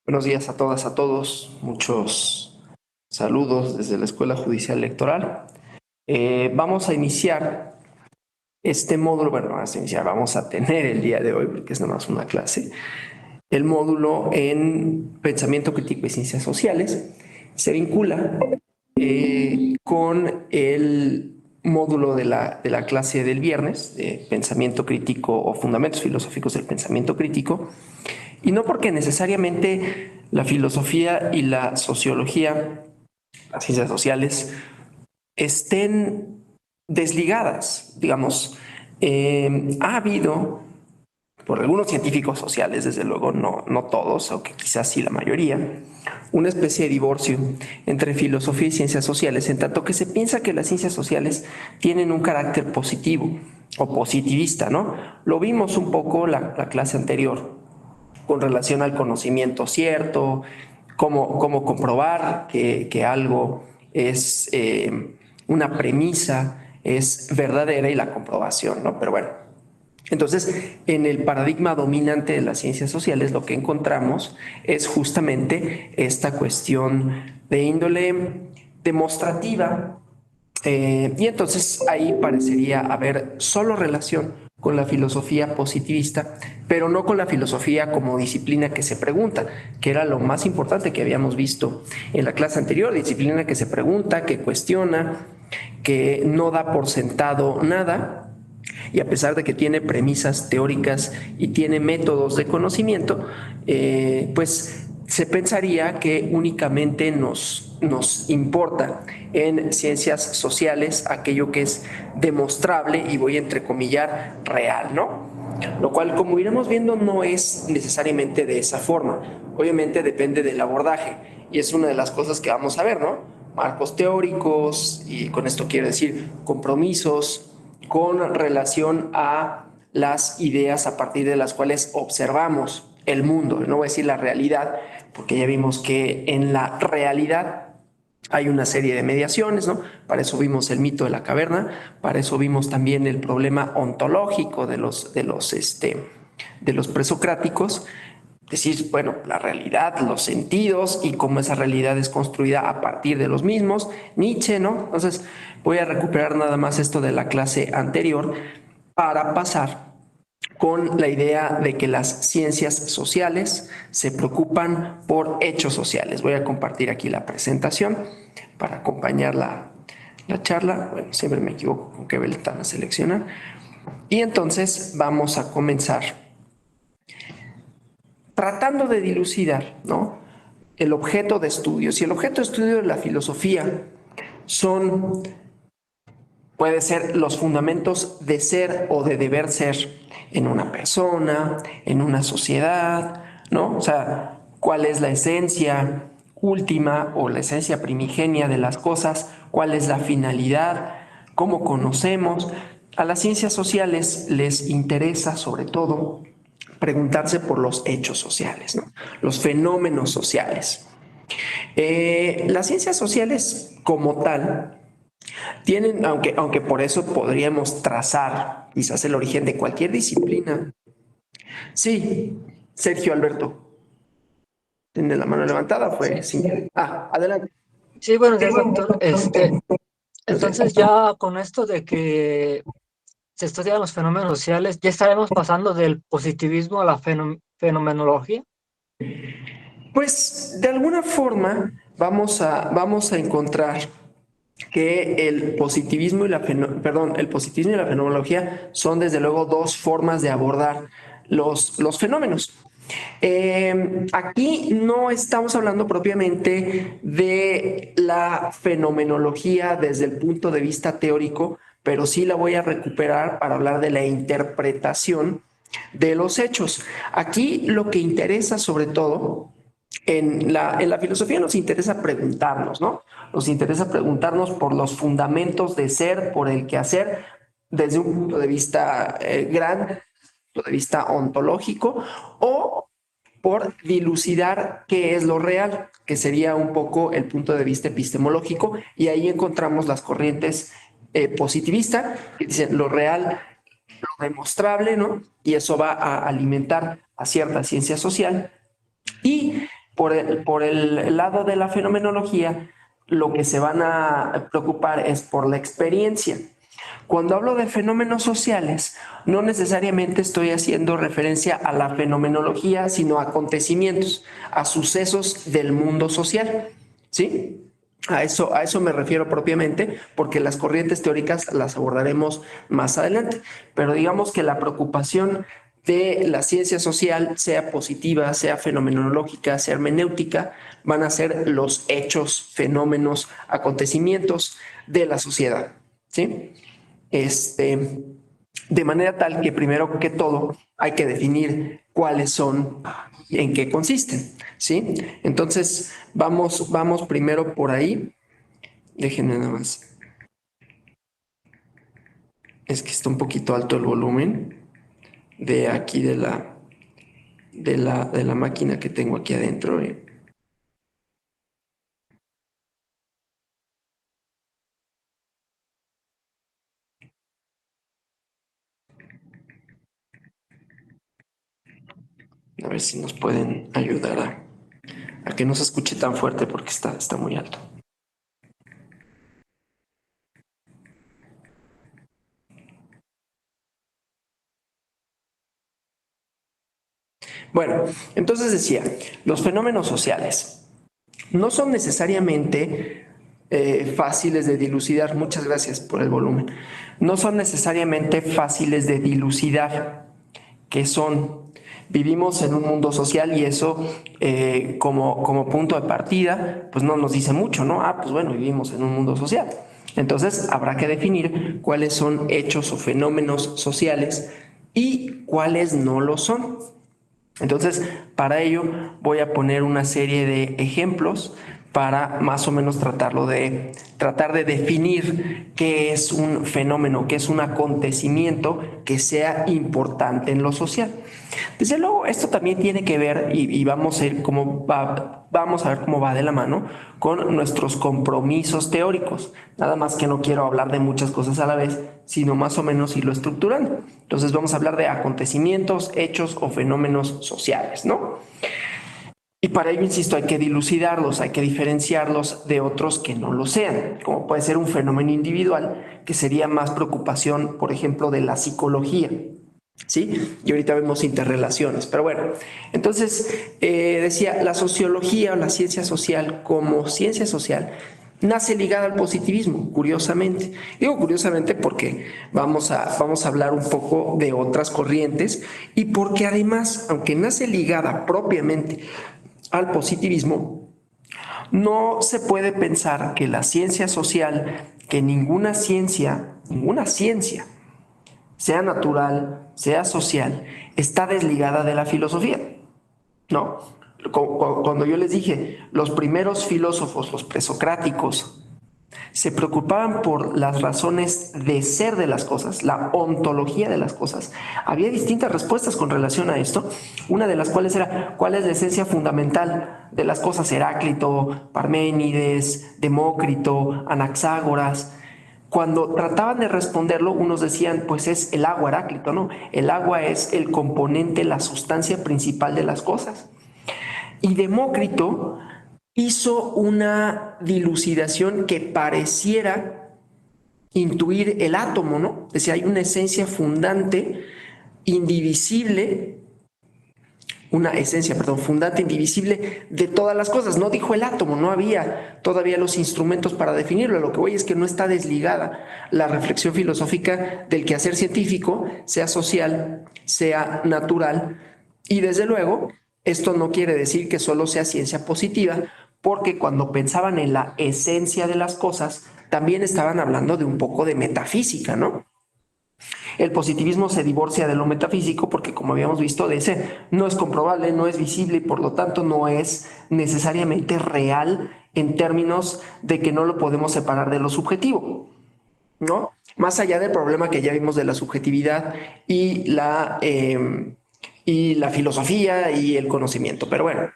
Buenos días a todas, a todos. Muchos saludos desde la Escuela Judicial Electoral. Vamos a iniciar este módulo, vamos a tener el día de hoy, porque es nada más una clase, el módulo en Pensamiento Crítico y Ciencias Sociales. Se vincula con el módulo de la clase del viernes, de Pensamiento Crítico o Fundamentos Filosóficos del Pensamiento Crítico, y no porque necesariamente la filosofía y la sociología, las ciencias sociales, estén desligadas, digamos. Ha habido, por algunos científicos sociales, desde luego, no todos, aunque quizás sí la mayoría, una especie de divorcio entre filosofía y ciencias sociales, en tanto que se piensa que las ciencias sociales tienen un carácter positivo o positivista, ¿no? Lo vimos un poco la clase anterior con relación al conocimiento cierto, cómo comprobar que algo es una premisa, es verdadera y la comprobación, ¿no? Pero bueno, entonces, en el paradigma dominante de las ciencias sociales, lo que encontramos es justamente esta cuestión de índole demostrativa, y entonces ahí parecería haber solo relación con la filosofía positivista, pero no con la filosofía como disciplina que se pregunta, que era lo más importante que habíamos visto en la clase anterior, disciplina que se pregunta, que cuestiona, que no da por sentado nada, y a pesar de que tiene premisas teóricas y tiene métodos de conocimiento, pues se pensaría que únicamente nos importa en ciencias sociales aquello que es demostrable y voy a entrecomillar real, ¿no? Lo cual, como iremos viendo, no es necesariamente de esa forma. Obviamente depende del abordaje y es una de las cosas que vamos a ver, ¿no? Marcos teóricos, y con esto quiero decir compromisos con relación a las ideas a partir de las cuales observamos el mundo. No voy a decir la realidad, porque ya vimos que en la realidad hay una serie de mediaciones, ¿no? Para eso vimos el mito de la caverna, para eso vimos también el problema ontológico de los presocráticos, decir, bueno, la realidad, los sentidos y cómo esa realidad es construida a partir de los mismos, Nietzsche, ¿no? Entonces voy a recuperar nada más esto de la clase anterior para pasar con la idea de que las ciencias sociales se preocupan por hechos sociales. Voy a compartir aquí la presentación para acompañar la charla. Bueno, siempre me equivoco con qué ventana seleccionar. Y entonces vamos a comenzar tratando de dilucidar, ¿no? El objeto de estudio. Si el objeto de estudio de la filosofía son, puede ser los fundamentos de ser o de deber ser en una persona, en una sociedad, ¿no? O sea, cuál es la esencia última o la esencia primigenia de las cosas, cuál es la finalidad, cómo conocemos. A las ciencias sociales les interesa sobre todo preguntarse por los hechos sociales, ¿no? Los fenómenos sociales. Las ciencias sociales como tal tienen, aunque por eso podríamos trazar quizás el origen de cualquier disciplina. Sí, Sergio Alberto, tiene la mano levantada, fue sin querer. Adelante. Sí, buenos días, doctor. Entonces Perfecto. ya con esto de que se estudian los fenómenos sociales, ya estaremos pasando del positivismo a la fenomenología. Pues de alguna forma vamos a encontrar que el positivismo y el positivismo y la fenomenología son desde luego dos formas de abordar los fenómenos. Aquí no estamos hablando propiamente de la fenomenología desde el punto de vista teórico, pero sí la voy a recuperar para hablar de la interpretación de los hechos. Aquí lo que interesa sobre todo en la filosofía nos interesa preguntarnos, ¿no? Nos interesa preguntarnos por los fundamentos de ser, por el quehacer, desde un punto de vista grande, punto de vista ontológico, o por dilucidar qué es lo real, que sería un poco el punto de vista epistemológico, y ahí encontramos las corrientes positivistas que dicen lo real, lo demostrable, ¿no? Y eso va a alimentar a cierta ciencia social. Y Por el lado de la fenomenología, lo que se van a preocupar es por la experiencia. Cuando hablo de fenómenos sociales, no necesariamente estoy haciendo referencia a la fenomenología, sino a acontecimientos, a sucesos del mundo social, ¿sí? A eso me refiero propiamente, porque las corrientes teóricas las abordaremos más adelante. Pero digamos que la preocupación de la ciencia social, sea positiva, sea fenomenológica, sea hermenéutica, van a ser los hechos, fenómenos, acontecimientos de la sociedad, ¿sí? De manera tal que primero que todo hay que definir cuáles son y en qué consisten, ¿sí? Entonces, vamos primero por ahí. Déjenme nada más. Es que está un poquito alto el volumen de aquí de la máquina que tengo aquí adentro. A ver si nos pueden ayudar a que no se escuche tan fuerte porque está muy alto. Bueno, entonces decía, los fenómenos sociales no son necesariamente fáciles de dilucidar. Muchas gracias por el volumen. No son necesariamente fáciles de dilucidar. ¿Qué son? Vivimos en un mundo social y eso como punto de partida, pues no nos dice mucho, ¿no? Ah, pues bueno, vivimos en un mundo social. Entonces habrá que definir cuáles son hechos o fenómenos sociales y cuáles no lo son. Entonces, para ello voy a poner una serie de ejemplos para más o menos tratar de definir qué es un fenómeno, qué es un acontecimiento que sea importante en lo social. Desde luego, esto también tiene que ver, y vamos a ver cómo va de la mano con nuestros compromisos teóricos. Nada más que no quiero hablar de muchas cosas a la vez, sino más o menos irlo estructurando. Entonces vamos a hablar de acontecimientos, hechos o fenómenos sociales, ¿no? Y para ello, insisto, hay que dilucidarlos, hay que diferenciarlos de otros que no lo sean, como puede ser un fenómeno individual, que sería más preocupación, por ejemplo, de la psicología. ¿Sí? Y ahorita vemos interrelaciones, pero bueno, entonces decía, la sociología o la ciencia social como ciencia social nace ligada al positivismo, curiosamente. Digo curiosamente porque vamos a hablar un poco de otras corrientes y porque además, aunque nace ligada propiamente al positivismo, no se puede pensar que la ciencia social, que ninguna ciencia, sea natural, sea social, está desligada de la filosofía, ¿no? Cuando yo les dije, los primeros filósofos, los presocráticos, se preocupaban por las razones de ser de las cosas, la ontología de las cosas. Había distintas respuestas con relación a esto, una de las cuales era cuál es la esencia fundamental de las cosas. Heráclito, Parménides, Demócrito, Anaxágoras. Cuando trataban de responderlo, unos decían, pues es el agua, Heráclito, ¿no? El agua es el componente, la sustancia principal de las cosas. Y Demócrito hizo una dilucidación que pareciera intuir el átomo, ¿no? Decía, hay una esencia fundante, indivisible, fundante, indivisible de todas las cosas. No dijo el átomo, no había todavía los instrumentos para definirlo. Lo que voy es que no está desligada la reflexión filosófica del quehacer científico, sea social, sea natural. Y desde luego, esto no quiere decir que solo sea ciencia positiva, porque cuando pensaban en la esencia de las cosas, también estaban hablando de un poco de metafísica, ¿no? El positivismo se divorcia de lo metafísico porque, como habíamos visto, de ese no es comprobable, no es visible y por lo tanto no es necesariamente real en términos de que no lo podemos separar de lo subjetivo, ¿no? Más allá del problema que ya vimos de la subjetividad y la filosofía y el conocimiento. Pero bueno,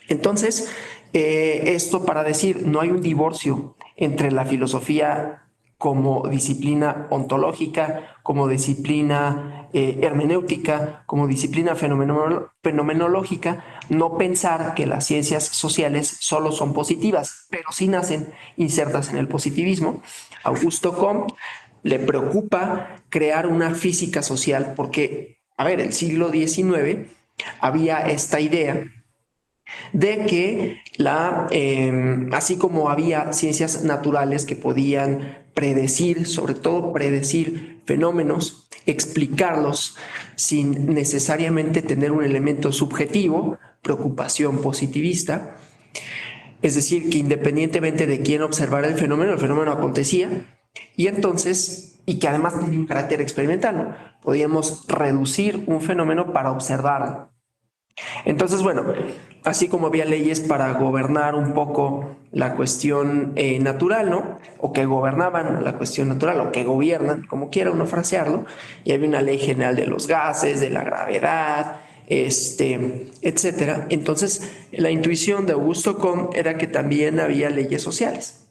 entonces, esto para decir, no hay un divorcio entre la filosofía como disciplina ontológica, como disciplina hermenéutica, como disciplina fenomenológica, no pensar que las ciencias sociales solo son positivas, pero sí nacen insertas en el positivismo. Augusto Comte le preocupa crear una física social porque, a ver, el siglo XIX había esta idea de que así como había ciencias naturales que podían predecir, sobre todo predecir fenómenos, explicarlos sin necesariamente tener un elemento subjetivo, preocupación positivista, es decir, que independientemente de quién observara el fenómeno acontecía, y entonces, y que además tenía un carácter experimental, ¿no? Podíamos reducir un fenómeno para observarlo. Entonces, bueno, así como había leyes para gobernar un poco la cuestión natural, ¿no? O que gobernaban la cuestión natural, o que gobiernan, como quiera uno frasearlo, y había una ley general de los gases, de la gravedad, etcétera. Entonces, la intuición de Augusto Comte era que también había leyes sociales.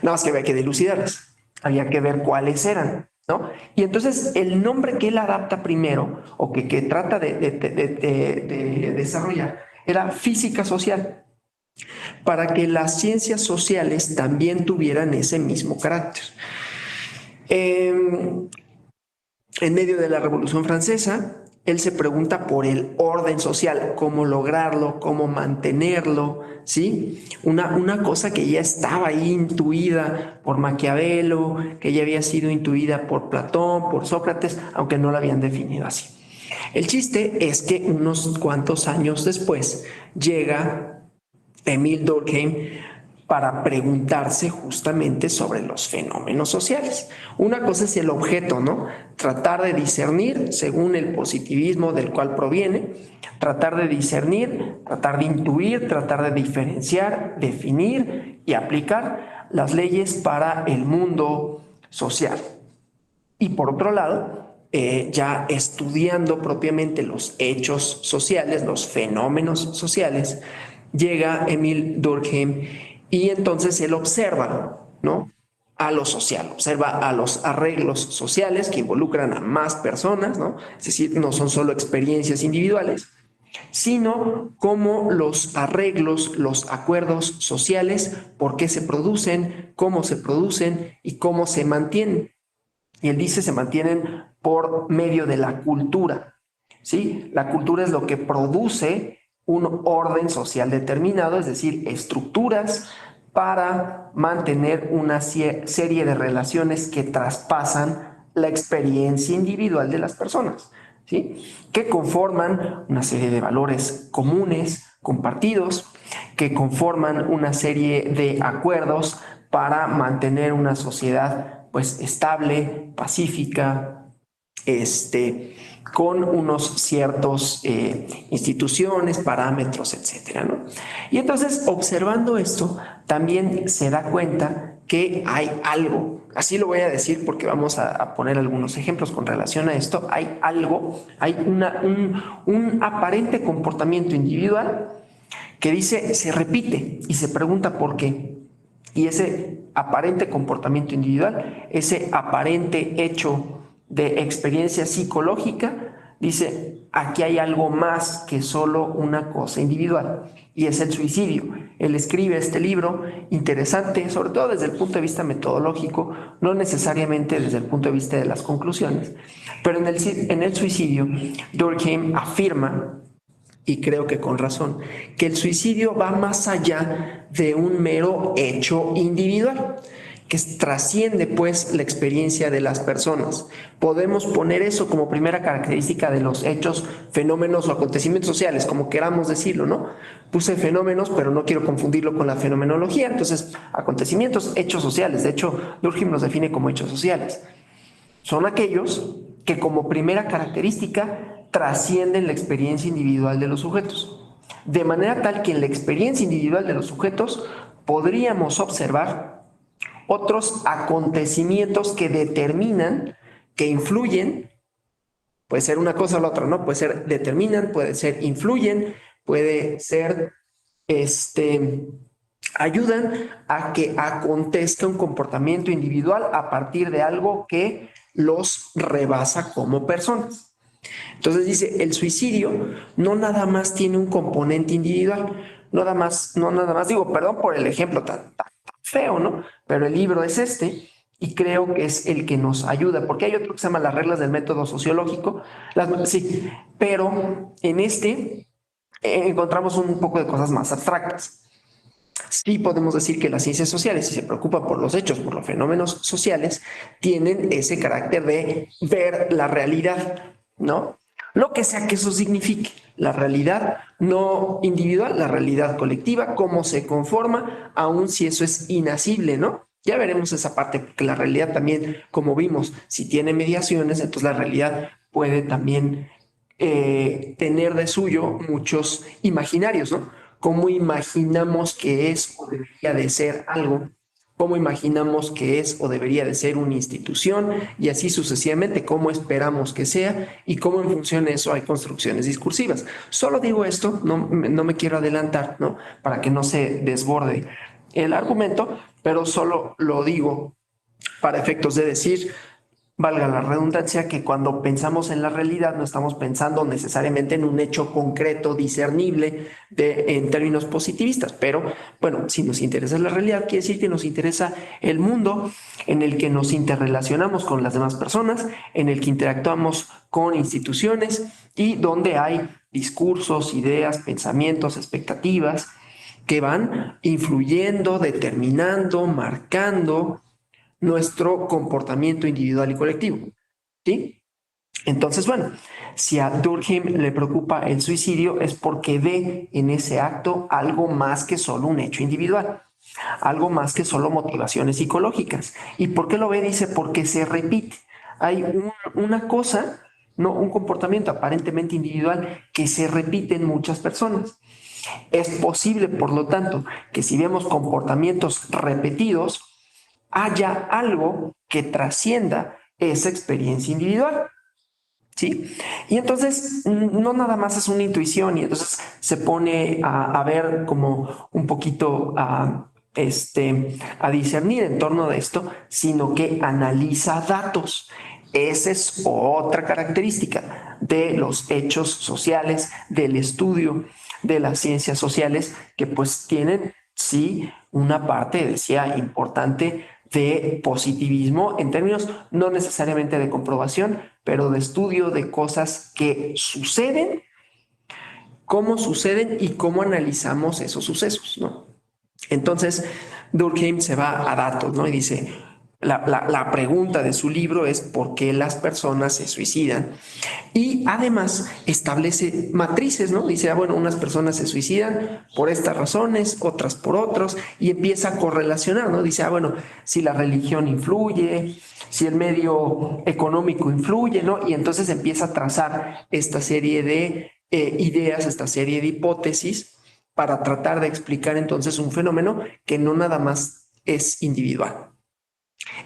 Nada más que había que dilucidarlas, había que ver cuáles eran, ¿no? Y entonces el nombre que él adapta primero, o que trata de desarrollar, era física social, para que las ciencias sociales también tuvieran ese mismo carácter. En medio de la Revolución Francesa, él se pregunta por el orden social, cómo lograrlo, cómo mantenerlo, ¿sí? Una cosa que ya estaba ahí intuida por Maquiavelo, que ya había sido intuida por Platón, por Sócrates, aunque no la habían definido así. El chiste es que unos cuantos años después llega Emile Durkheim para preguntarse justamente sobre los fenómenos sociales. Una cosa es el objeto, ¿no? Tratar de discernir según el positivismo del cual proviene, tratar de discernir, tratar de intuir, tratar de diferenciar, definir y aplicar las leyes para el mundo social. Y por otro lado, ya estudiando propiamente los hechos sociales, los fenómenos sociales, llega Emil Durkheim y entonces él observa, ¿no? A lo social, observa a los arreglos sociales que involucran a más personas, ¿no? Es decir, no son solo experiencias individuales, sino cómo los arreglos, los acuerdos sociales, por qué se producen, cómo se producen y cómo se mantienen. Y él dice se mantienen por medio de la cultura, ¿sí? La cultura es lo que produce un orden social determinado, es decir, estructuras para mantener una serie de relaciones que traspasan la experiencia individual de las personas, ¿sí? Que conforman una serie de valores comunes, compartidos, que conforman una serie de acuerdos para mantener una sociedad pues estable, pacífica, con unos ciertos instituciones, parámetros, etcétera, ¿no? Y entonces, observando esto, también se da cuenta que hay algo, así lo voy a decir porque vamos a poner algunos ejemplos con relación a esto, hay algo, hay un aparente comportamiento individual que dice, se repite y se pregunta por qué. Y ese aparente comportamiento individual, ese aparente hecho de experiencia psicológica, dice, aquí hay algo más que solo una cosa individual, y es el suicidio. Él escribe este libro interesante, sobre todo desde el punto de vista metodológico, no necesariamente desde el punto de vista de las conclusiones, pero en el suicidio, Durkheim afirma, y creo que con razón, que el suicidio va más allá de un mero hecho individual, que trasciende pues la experiencia de las personas. Podemos poner eso como primera característica de los hechos, fenómenos o acontecimientos sociales, como queramos decirlo, ¿no? Puse fenómenos, pero no quiero confundirlo con la fenomenología, entonces acontecimientos, hechos sociales. De hecho, Durkheim los define como hechos sociales. Son aquellos que como primera característica trascienden la experiencia individual de los sujetos. De manera tal que en la experiencia individual de los sujetos podríamos observar otros acontecimientos que determinan, que influyen, puede ser una cosa o la otra, ¿no? Puede ser determinan, puede ser influyen, puede ser ayudan a que acontezca un comportamiento individual a partir de algo que los rebasa como personas. Entonces dice, el suicidio no nada más tiene un componente individual, no nada más, digo, perdón por el ejemplo tan feo, ¿no? Pero el libro es este y creo que es el que nos ayuda, porque hay otro que se llama Las reglas del método sociológico, sí, pero en este encontramos un poco de cosas más abstractas. Sí podemos decir que las ciencias sociales, si se preocupan por los hechos, por los fenómenos sociales, tienen ese carácter de ver la realidad, ¿no? Lo que sea que eso signifique, la realidad no individual, la realidad colectiva, cómo se conforma, aun si eso es inasible, ¿no? Ya veremos esa parte, porque la realidad también, como vimos, si tiene mediaciones, entonces la realidad puede también tener de suyo muchos imaginarios, ¿no? Cómo imaginamos que es o debería de ser algo, cómo imaginamos que es o debería de ser una institución y así sucesivamente, cómo esperamos que sea y cómo en función de eso hay construcciones discursivas. Solo digo esto, no me quiero adelantar, ¿no? Para que no se desborde el argumento, pero solo lo digo para efectos de decir, valga la redundancia, que cuando pensamos en la realidad no estamos pensando necesariamente en un hecho concreto, discernible en términos positivistas, pero bueno, si nos interesa la realidad, quiere decir que nos interesa el mundo en el que nos interrelacionamos con las demás personas, en el que interactuamos con instituciones y donde hay discursos, ideas, pensamientos, expectativas que van influyendo, determinando, marcando nuestro comportamiento individual y colectivo. ¿Sí? Entonces, bueno, si a Durkheim le preocupa el suicidio es porque ve en ese acto algo más que solo un hecho individual, algo más que solo motivaciones psicológicas. ¿Y por qué lo ve? Dice, porque se repite. Hay una cosa, no un comportamiento aparentemente individual que se repite en muchas personas. Es posible, por lo tanto, que si vemos comportamientos repetidos, haya algo que trascienda esa experiencia individual. ¿Sí? Y entonces no nada más es una intuición y entonces se pone a ver como un poquito a discernir en torno de esto, sino que analiza datos. Esa es otra característica de los hechos sociales, del estudio de las ciencias sociales, que pues tienen, sí, una parte, decía, importante de positivismo en términos no necesariamente de comprobación, pero de estudio de cosas que suceden, cómo suceden y cómo analizamos esos sucesos, ¿no? Entonces, Durkheim se va a datos, ¿no? Y dice, la pregunta de su libro es ¿por qué las personas se suicidan? Y además establece matrices, ¿no? Dice, bueno, unas personas se suicidan por estas razones, otras por otros, y empieza a correlacionar, ¿no? Dice, bueno, si la religión influye, si el medio económico influye, ¿no? Y entonces empieza a trazar esta serie de ideas, esta serie de hipótesis para tratar de explicar entonces un fenómeno que no nada más es individual.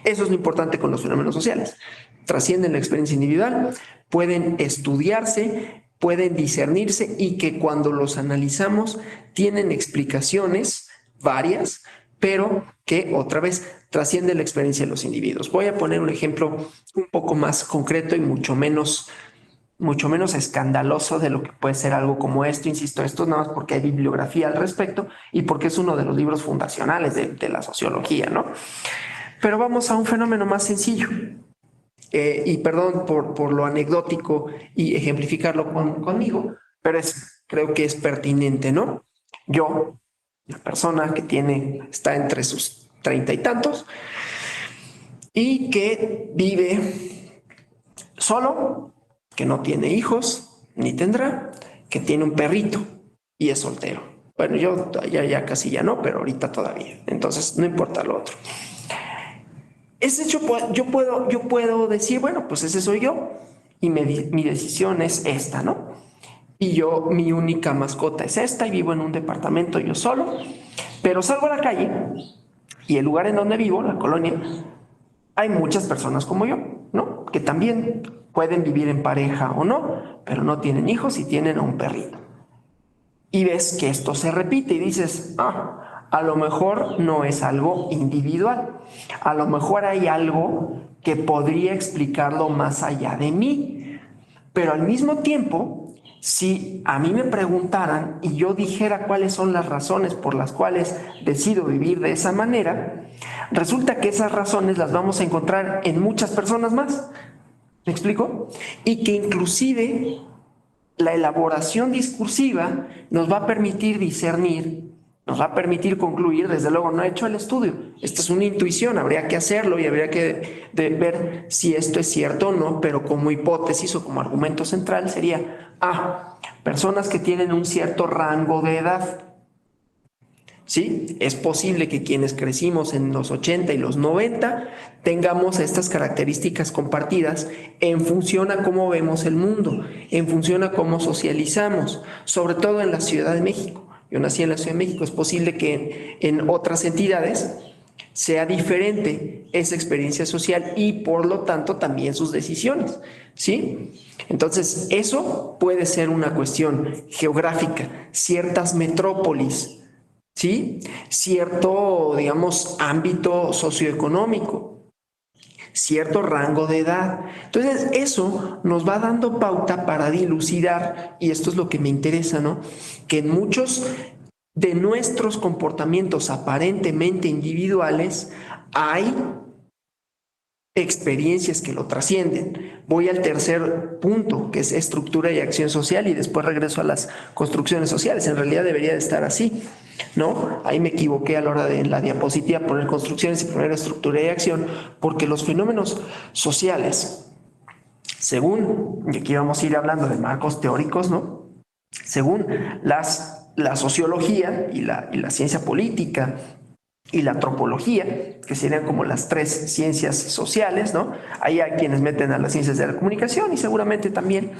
Eso es lo importante con los fenómenos sociales. Trascienden la experiencia individual, pueden estudiarse, pueden discernirse y que cuando los analizamos tienen explicaciones varias, pero que otra vez trascienden la experiencia de los individuos. Voy a poner un ejemplo un poco más concreto y mucho menos escandaloso de lo que puede ser algo como esto. Insisto, esto es nada más porque hay bibliografía al respecto y porque es uno de los libros fundacionales de la sociología, ¿no? Pero vamos a un fenómeno más sencillo. Y perdón por lo anecdótico y ejemplificarlo conmigo, pero creo que es pertinente, ¿no? Yo, una persona que está entre sus 30 y tantos y que vive solo, que no tiene hijos, ni tendrá, que tiene un perrito y es soltero. Bueno, yo ya casi ya no, pero ahorita todavía. Entonces, no importa lo otro. Ese hecho, yo puedo decir, bueno, pues ese soy yo y mi decisión es esta, ¿no? Y mi única mascota es esta y vivo en un departamento yo solo, pero salgo a la calle y el lugar en donde vivo, la colonia, hay muchas personas como yo, ¿no? Que también pueden vivir en pareja o no, pero no tienen hijos y tienen a un perrito. Y ves que esto se repite y dices, A lo mejor no es algo individual. A lo mejor hay algo que podría explicarlo más allá de mí. Pero al mismo tiempo, si a mí me preguntaran y yo dijera cuáles son las razones por las cuales decido vivir de esa manera, resulta que esas razones las vamos a encontrar en muchas personas más. ¿Me explico? Y que inclusive la elaboración discursiva nos va a permitir discernir, nos va a permitir concluir. Desde luego no he hecho el estudio, esta es una intuición, habría que hacerlo y habría que ver si esto es cierto o no, pero como hipótesis o como argumento central sería, personas que tienen un cierto rango de edad. ¿Sí? Es posible que quienes crecimos en los 80 y los 90 tengamos estas características compartidas en función a cómo vemos el mundo, en función a cómo socializamos, sobre todo en la Ciudad de México. Yo nací en la Ciudad de México, es posible que en otras entidades sea diferente esa experiencia social y por lo tanto también sus decisiones, ¿sí? Entonces, eso puede ser una cuestión geográfica, ciertas metrópolis, ¿sí? Cierto, digamos, ámbito socioeconómico, cierto rango de edad. Entonces, eso nos va dando pauta para dilucidar, y esto es lo que me interesa, ¿no? Que en muchos de nuestros comportamientos aparentemente individuales hay experiencias que lo trascienden. Voy al tercer punto, que es estructura y acción social, y después regreso a las construcciones sociales. En realidad debería de estar así, ¿no? Ahí me equivoqué a la hora de en la diapositiva poner construcciones y poner estructura y acción, porque los fenómenos sociales, según, y aquí vamos a ir hablando de marcos teóricos, ¿no? Según la sociología y la ciencia política y la antropología, que serían como las tres ciencias sociales, ¿no? Ahí hay quienes meten a las ciencias de la comunicación y seguramente también.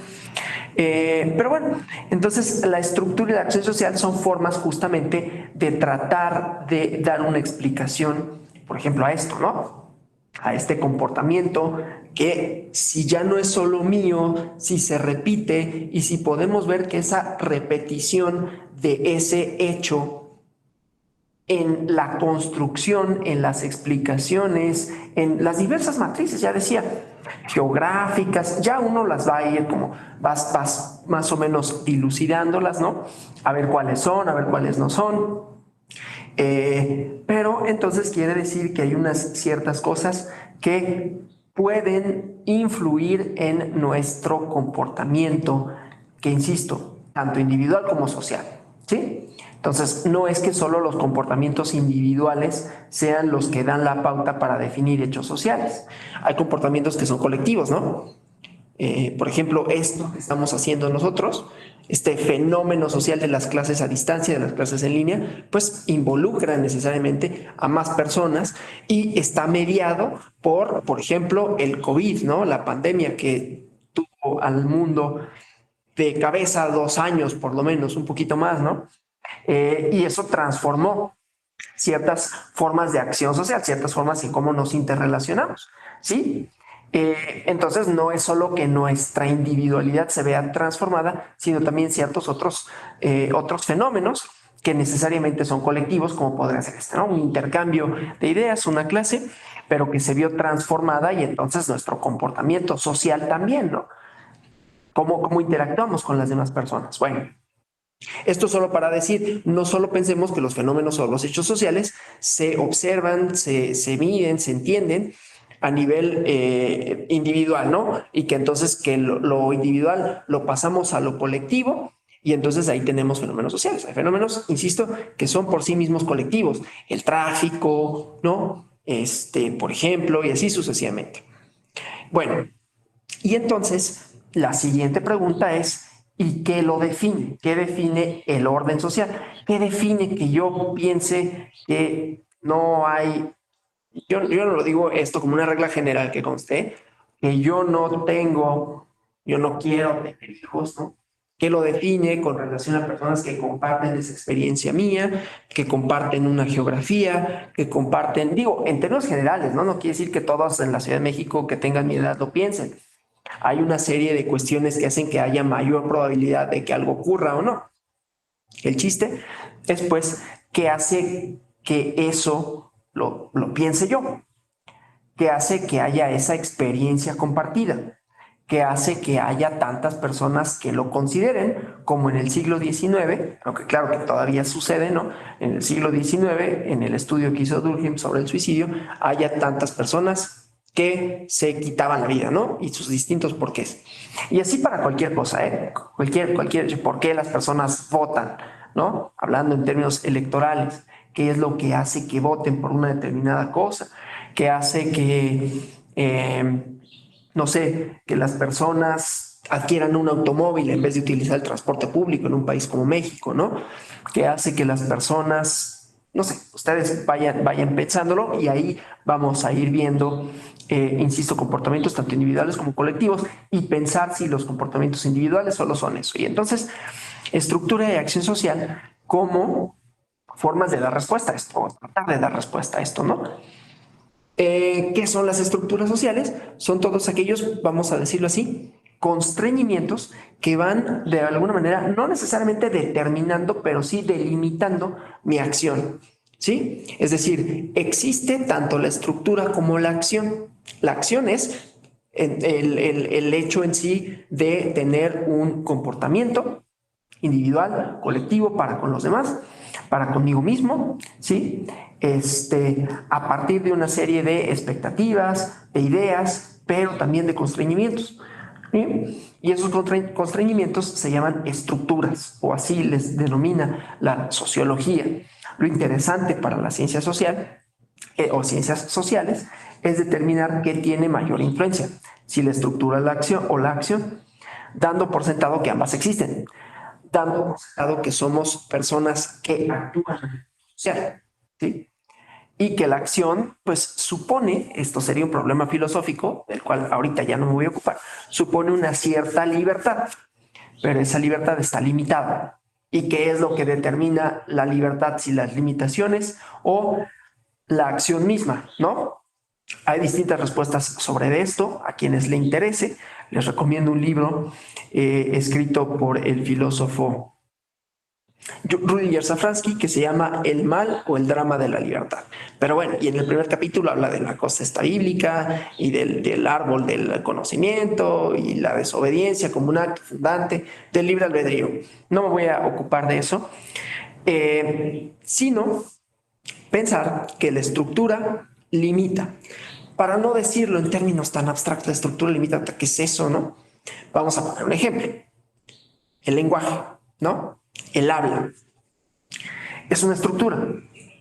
Pero bueno, entonces la estructura y la acción social son formas justamente de tratar de dar una explicación, por ejemplo, a esto, ¿no? A este comportamiento que si ya no es solo mío, si se repite y si podemos ver que esa repetición de ese hecho en la construcción, en las explicaciones, en las diversas matrices, ya decía, geográficas, ya uno las va a ir como, vas más o menos dilucidándolas, ¿no? A ver cuáles son, a ver cuáles no son. Pero entonces quiere decir que hay unas ciertas cosas que pueden influir en nuestro comportamiento, que insisto, tanto individual como social, ¿sí? Entonces, no es que solo los comportamientos individuales sean los que dan la pauta para definir hechos sociales. Hay comportamientos que son colectivos, ¿no? Por ejemplo, esto que estamos haciendo nosotros, este fenómeno social de las clases a distancia, de las clases en línea, pues involucra necesariamente a más personas y está mediado por ejemplo, el COVID, ¿no? La pandemia que tuvo al mundo de cabeza 2 años, por lo menos, un poquito más, ¿no? Y eso transformó ciertas formas de acción social, ciertas formas en cómo nos interrelacionamos, ¿sí? Entonces no es solo que nuestra individualidad se vea transformada, sino también ciertos otros fenómenos que necesariamente son colectivos, como podría ser este, ¿no? Un intercambio de ideas, una clase, pero que se vio transformada y entonces nuestro comportamiento social también, ¿no? ¿Cómo interactuamos con las demás personas? Bueno, esto solo para decir, no solo pensemos que los fenómenos o los hechos sociales se observan, se miden, se entienden a nivel individual, ¿no? Y que entonces que lo individual lo pasamos a lo colectivo y entonces ahí tenemos fenómenos sociales. Hay fenómenos, insisto, que son por sí mismos colectivos. El tráfico, ¿no? Por ejemplo, y así sucesivamente. Bueno, y entonces la siguiente pregunta es, ¿y qué lo define? ¿Qué define el orden social? ¿Qué define que yo piense que no hay, yo no lo digo esto como una regla general que conste, que yo no tengo, yo no quiero tener hijos, ¿no? ¿Qué lo define con relación a personas que comparten esa experiencia mía, que comparten una geografía, que comparten, digo, en términos generales, ¿no? No quiere decir que todos en la Ciudad de México que tengan mi edad lo piensen. Hay una serie de cuestiones que hacen que haya mayor probabilidad de que algo ocurra o no. El chiste es, pues, qué hace que eso lo piense yo, qué hace que haya esa experiencia compartida, que hace que haya tantas personas que lo consideren, como en el siglo XIX, aunque claro que todavía sucede, ¿no? En el siglo XIX, en el estudio que hizo Durkheim sobre el suicidio, haya tantas personas que se quitaban la vida, ¿no? Y sus distintos porqués. Y así para cualquier cosa, ¿eh? Cualquier por qué las personas votan, ¿no? Hablando en términos electorales, qué es lo que hace que voten por una determinada cosa, qué hace que no sé, que las personas adquieran un automóvil en vez de utilizar el transporte público en un país como México, ¿no? Que hace que las personas, no sé, ustedes vayan pensándolo y ahí vamos a ir viendo, insisto, comportamientos tanto individuales como colectivos y pensar si los comportamientos individuales solo son eso. Y entonces, estructura de acción social como formas de dar respuesta a esto, o tratar de dar respuesta a esto, ¿no? ¿Qué son las estructuras sociales? Son todos aquellos, vamos a decirlo así, constreñimientos que van de alguna manera, no necesariamente determinando, pero sí delimitando mi acción. ¿Sí? Es decir, existe tanto la estructura como la acción. La acción es el hecho en sí de tener un comportamiento individual, colectivo, para con los demás, para conmigo mismo, ¿sí? A partir de una serie de expectativas, de ideas, pero también de constreñimientos. ¿Sí? Y esos constreñimientos se llaman estructuras, o así les denomina la sociología. Lo interesante para la ciencia social o ciencias sociales es determinar qué tiene mayor influencia, si la estructura es la acción o la acción, dando por sentado que ambas existen, dando por sentado que somos personas que actúan en el social, ¿sí? Y que la acción, pues supone, esto sería un problema filosófico, del cual ahorita ya no me voy a ocupar, supone una cierta libertad, pero esa libertad está limitada. ¿Y qué es lo que determina la libertad? Si las limitaciones o la acción misma, ¿no? Hay distintas respuestas sobre esto. A quienes le interese, les recomiendo un libro escrito por el filósofo Rudyard Safransky, que se llama El mal o el drama de la libertad. Pero bueno, y en el primer capítulo habla de la cosa esta bíblica y del árbol del conocimiento y la desobediencia como un acto fundante del libre albedrío. No me voy a ocupar de eso, sino pensar que la estructura limita. Para no decirlo en términos tan abstractos, la estructura limita, ¿qué es eso, no? Vamos a poner un ejemplo. El lenguaje, ¿no? El habla. Es una estructura,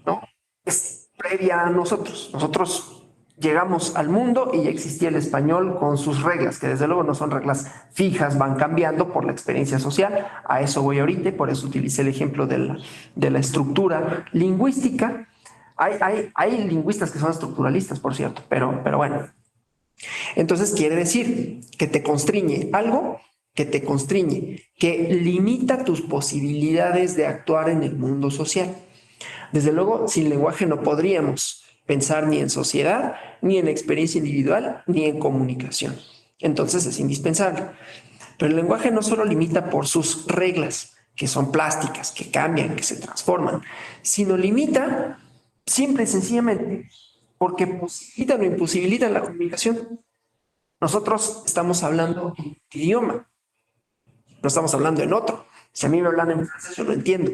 ¿no? Es previa a nosotros. Nosotros llegamos al mundo y ya existía el español con sus reglas, que desde luego no son reglas fijas, van cambiando por la experiencia social. A eso voy ahorita, por eso utilicé el ejemplo de la estructura lingüística. Hay lingüistas que son estructuralistas, por cierto, pero bueno. Entonces quiere decir que te constriñe algo, que te constriñe, que limita tus posibilidades de actuar en el mundo social. Desde luego, sin lenguaje no podríamos pensar ni en sociedad, ni en experiencia individual, ni en comunicación. Entonces es indispensable. Pero el lenguaje no solo limita por sus reglas, que son plásticas, que cambian, que se transforman, sino limita simple y sencillamente porque posibilitan o imposibilitan la comunicación. Nosotros estamos hablando en un idioma, no estamos hablando en otro. Si a mí me hablan en francés, yo lo entiendo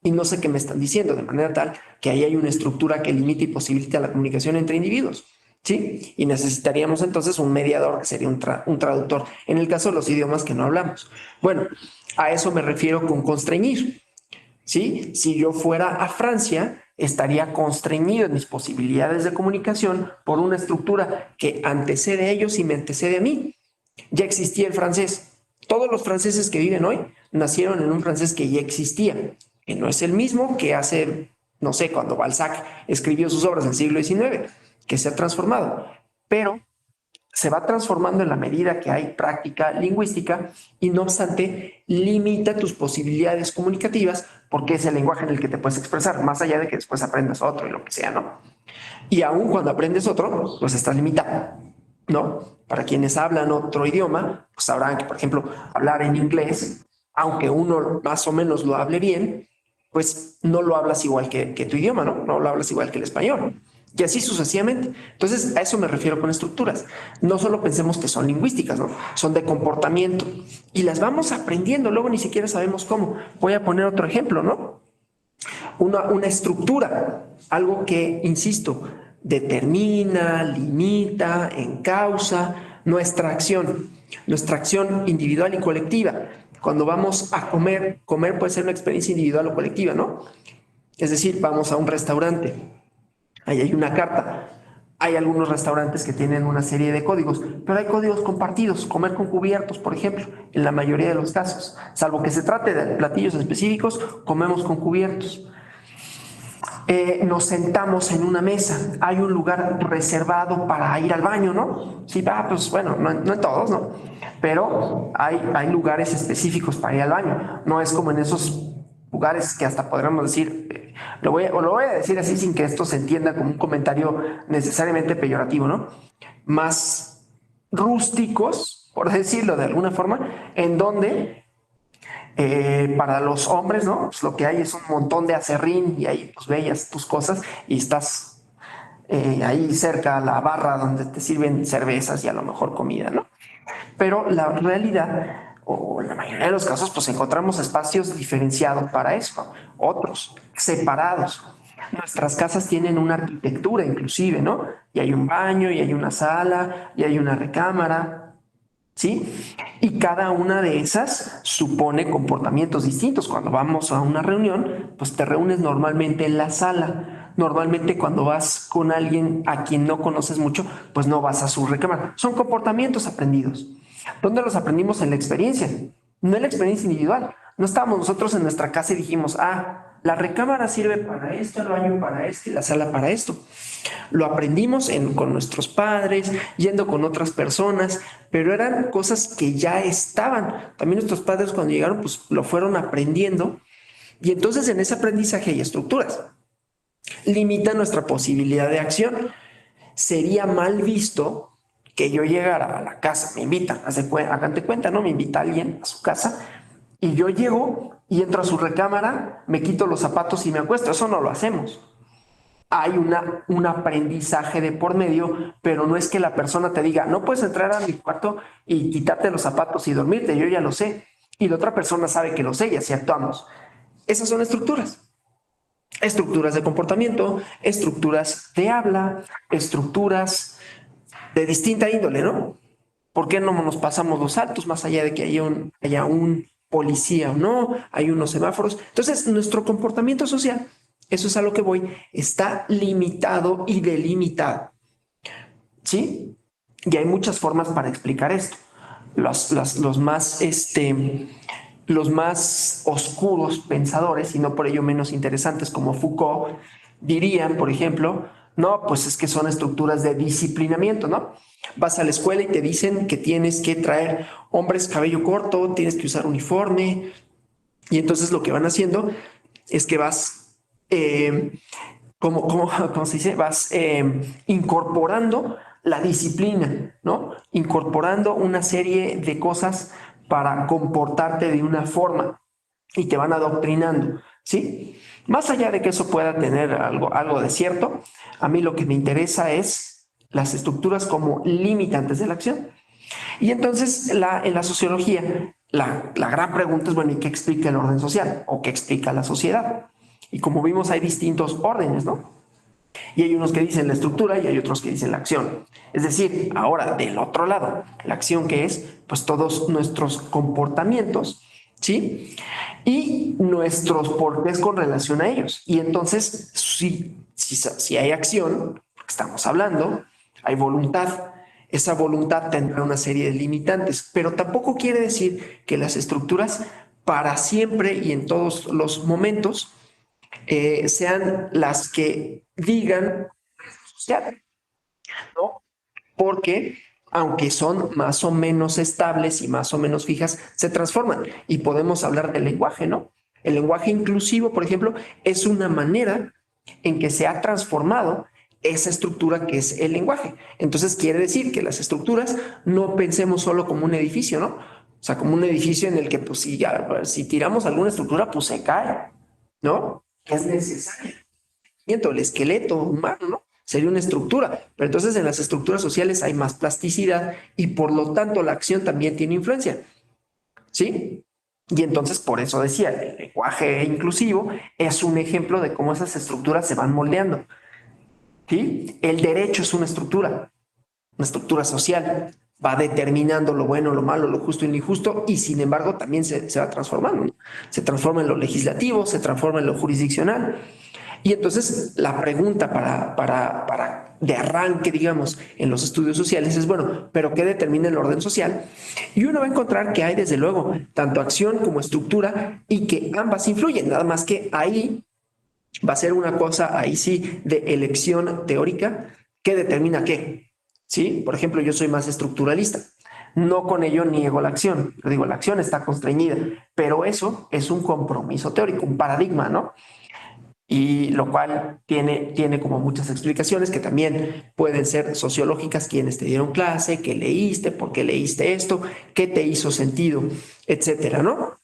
y no sé qué me están diciendo, de manera tal que ahí hay una estructura que limita y posibilita la comunicación entre individuos. ¿Sí? Y necesitaríamos entonces un mediador, que sería un traductor, en el caso de los idiomas que no hablamos. Bueno, a eso me refiero con constreñir. ¿Sí? Si yo fuera a Francia, estaría constreñido en mis posibilidades de comunicación por una estructura que antecede a ellos y me antecede a mí. Ya existía el francés. Todos los franceses que viven hoy nacieron en un francés que ya existía, que no es el mismo que hace, no sé, cuando Balzac escribió sus obras del siglo XIX, que se ha transformado, pero se va transformando en la medida que hay práctica lingüística y no obstante limita tus posibilidades comunicativas porque es el lenguaje en el que te puedes expresar, más allá de que después aprendas otro y lo que sea, ¿no? Y aún cuando aprendes otro, pues estás limitado, ¿no? Para quienes hablan otro idioma, pues sabrán que, por ejemplo, hablar en inglés aunque uno más o menos lo hable bien, pues no lo hablas igual que tu idioma, ¿no? No lo hablas igual que el español. Y así sucesivamente. Entonces, a eso me refiero con estructuras. No solo pensemos que son lingüísticas, ¿no? Son de comportamiento. Y las vamos aprendiendo, luego ni siquiera sabemos cómo. Voy a poner otro ejemplo, ¿no? Una estructura, algo que, insisto, determina, limita, encausa nuestra acción individual y colectiva. Cuando vamos a comer, comer puede ser una experiencia individual o colectiva, ¿no? Es decir, vamos a un restaurante, ahí hay una carta. Hay algunos restaurantes que tienen una serie de códigos, pero hay códigos compartidos, comer con cubiertos, por ejemplo, en la mayoría de los casos. Salvo que se trate de platillos específicos, comemos con cubiertos. Nos sentamos en una mesa, hay un lugar reservado para ir al baño, ¿no? Sí, pues bueno, no en todos, ¿no? Pero hay lugares específicos para ir al baño. No es como en esos lugares que hasta podríamos decir, lo voy a decir así sin que esto se entienda como un comentario necesariamente peyorativo, ¿no? Más rústicos, por decirlo de alguna forma, en donde para los hombres, ¿no? Pues lo que hay es un montón de acerrín y ahí pues veías tus cosas y estás ahí cerca a la barra donde te sirven cervezas y a lo mejor comida, ¿no? Pero la realidad, o en la mayoría de los casos, pues encontramos espacios diferenciados para eso, otros separados. Nuestras casas tienen una arquitectura inclusive, ¿no? Y hay un baño, y hay una sala, y hay una recámara, ¿sí? Y cada una de esas supone comportamientos distintos. Cuando vamos a una reunión, pues te reúnes normalmente en la sala. Normalmente cuando vas con alguien a quien no conoces mucho, pues no vas a su recámara. Son comportamientos aprendidos. ¿Dónde los aprendimos? En la experiencia, no en la experiencia individual. No estábamos nosotros en nuestra casa y dijimos, la recámara sirve para esto, el baño para esto y la sala para esto. Lo aprendimos con nuestros padres, yendo con otras personas, pero eran cosas que ya estaban. También nuestros padres cuando llegaron, pues lo fueron aprendiendo. Y entonces en ese aprendizaje hay estructuras. Limita nuestra posibilidad de acción. Sería mal visto que yo llegara a la casa, me invitan, hagan de cuenta, ¿no? Me invita alguien a su casa y yo llego y entro a su recámara, me quito los zapatos y me acuesto. Eso no lo hacemos. Hay un aprendizaje de por medio, pero no es que la persona te diga, no puedes entrar a mi cuarto y quitarte los zapatos y dormirte, yo ya lo sé. Y la otra persona sabe que lo sé y así actuamos. Esas son estructuras. Estructuras de comportamiento, estructuras de habla, estructuras de distinta índole, ¿no? ¿Por qué no nos pasamos los altos más allá de que haya un policía o no? Hay unos semáforos. Entonces, nuestro comportamiento social, eso es a lo que voy, está limitado y delimitado. ¿Sí? Y hay muchas formas para explicar esto. Los más oscuros pensadores, y no por ello menos interesantes como Foucault, dirían, por ejemplo, no, pues es que son estructuras de disciplinamiento, ¿no? Vas a la escuela y te dicen que tienes que traer hombres cabello corto, tienes que usar uniforme, y entonces lo que van haciendo es que vas, ¿cómo se dice? Vas incorporando la disciplina, ¿no? Incorporando una serie de cosas para comportarte de una forma y te van adoctrinando, ¿sí? Más allá de que eso pueda tener algo de cierto, a mí lo que me interesa es las estructuras como limitantes de la acción. Y entonces en la sociología, la gran pregunta es, bueno, ¿y qué explica el orden social? ¿O qué explica la sociedad? Y como vimos, hay distintos órdenes, ¿no? Y hay unos que dicen la estructura y hay otros que dicen la acción. Es decir, ahora del otro lado, la acción que es, pues todos nuestros comportamientos, ¿sí? Y nuestros porqués con relación a ellos. Y entonces, si hay acción, porque estamos hablando, hay voluntad. Esa voluntad tendrá una serie de limitantes, pero tampoco quiere decir que las estructuras para siempre y en todos los momentos sean las que digan social, ¿no? Porque aunque son más o menos estables y más o menos fijas, se transforman y podemos hablar del lenguaje, ¿no? El lenguaje inclusivo, por ejemplo, es una manera en que se ha transformado esa estructura que es el lenguaje. Entonces quiere decir que las estructuras no pensemos solo como un edificio, ¿no? O sea, como un edificio en el que, pues, si tiramos alguna estructura, pues se cae, ¿no? Es necesario. El esqueleto humano, ¿no? Sería una estructura, pero entonces en las estructuras sociales hay más plasticidad y por lo tanto la acción también tiene influencia, ¿sí? Y entonces por eso decía, el lenguaje inclusivo es un ejemplo de cómo esas estructuras se van moldeando, ¿sí? El derecho es una estructura social, va determinando lo bueno, lo malo, lo justo y lo injusto, y sin embargo también se va transformando, ¿no? Se transforma en lo legislativo, se transforma en lo jurisdiccional. Y entonces la pregunta de arranque, digamos, en los estudios sociales es, bueno, ¿pero qué determina el orden social? Y uno va a encontrar que hay, desde luego, tanto acción como estructura y que ambas influyen, nada más que ahí va a ser una cosa, ahí sí, de elección teórica que determina qué. ¿Sí? Por ejemplo, yo soy más estructuralista. No con ello niego la acción. Yo digo, la acción está constreñida, pero eso es un compromiso teórico, un paradigma, ¿no? Y lo cual tiene como muchas explicaciones que también pueden ser sociológicas, quienes te dieron clase, qué leíste, por qué leíste esto, qué te hizo sentido, etcétera, ¿no?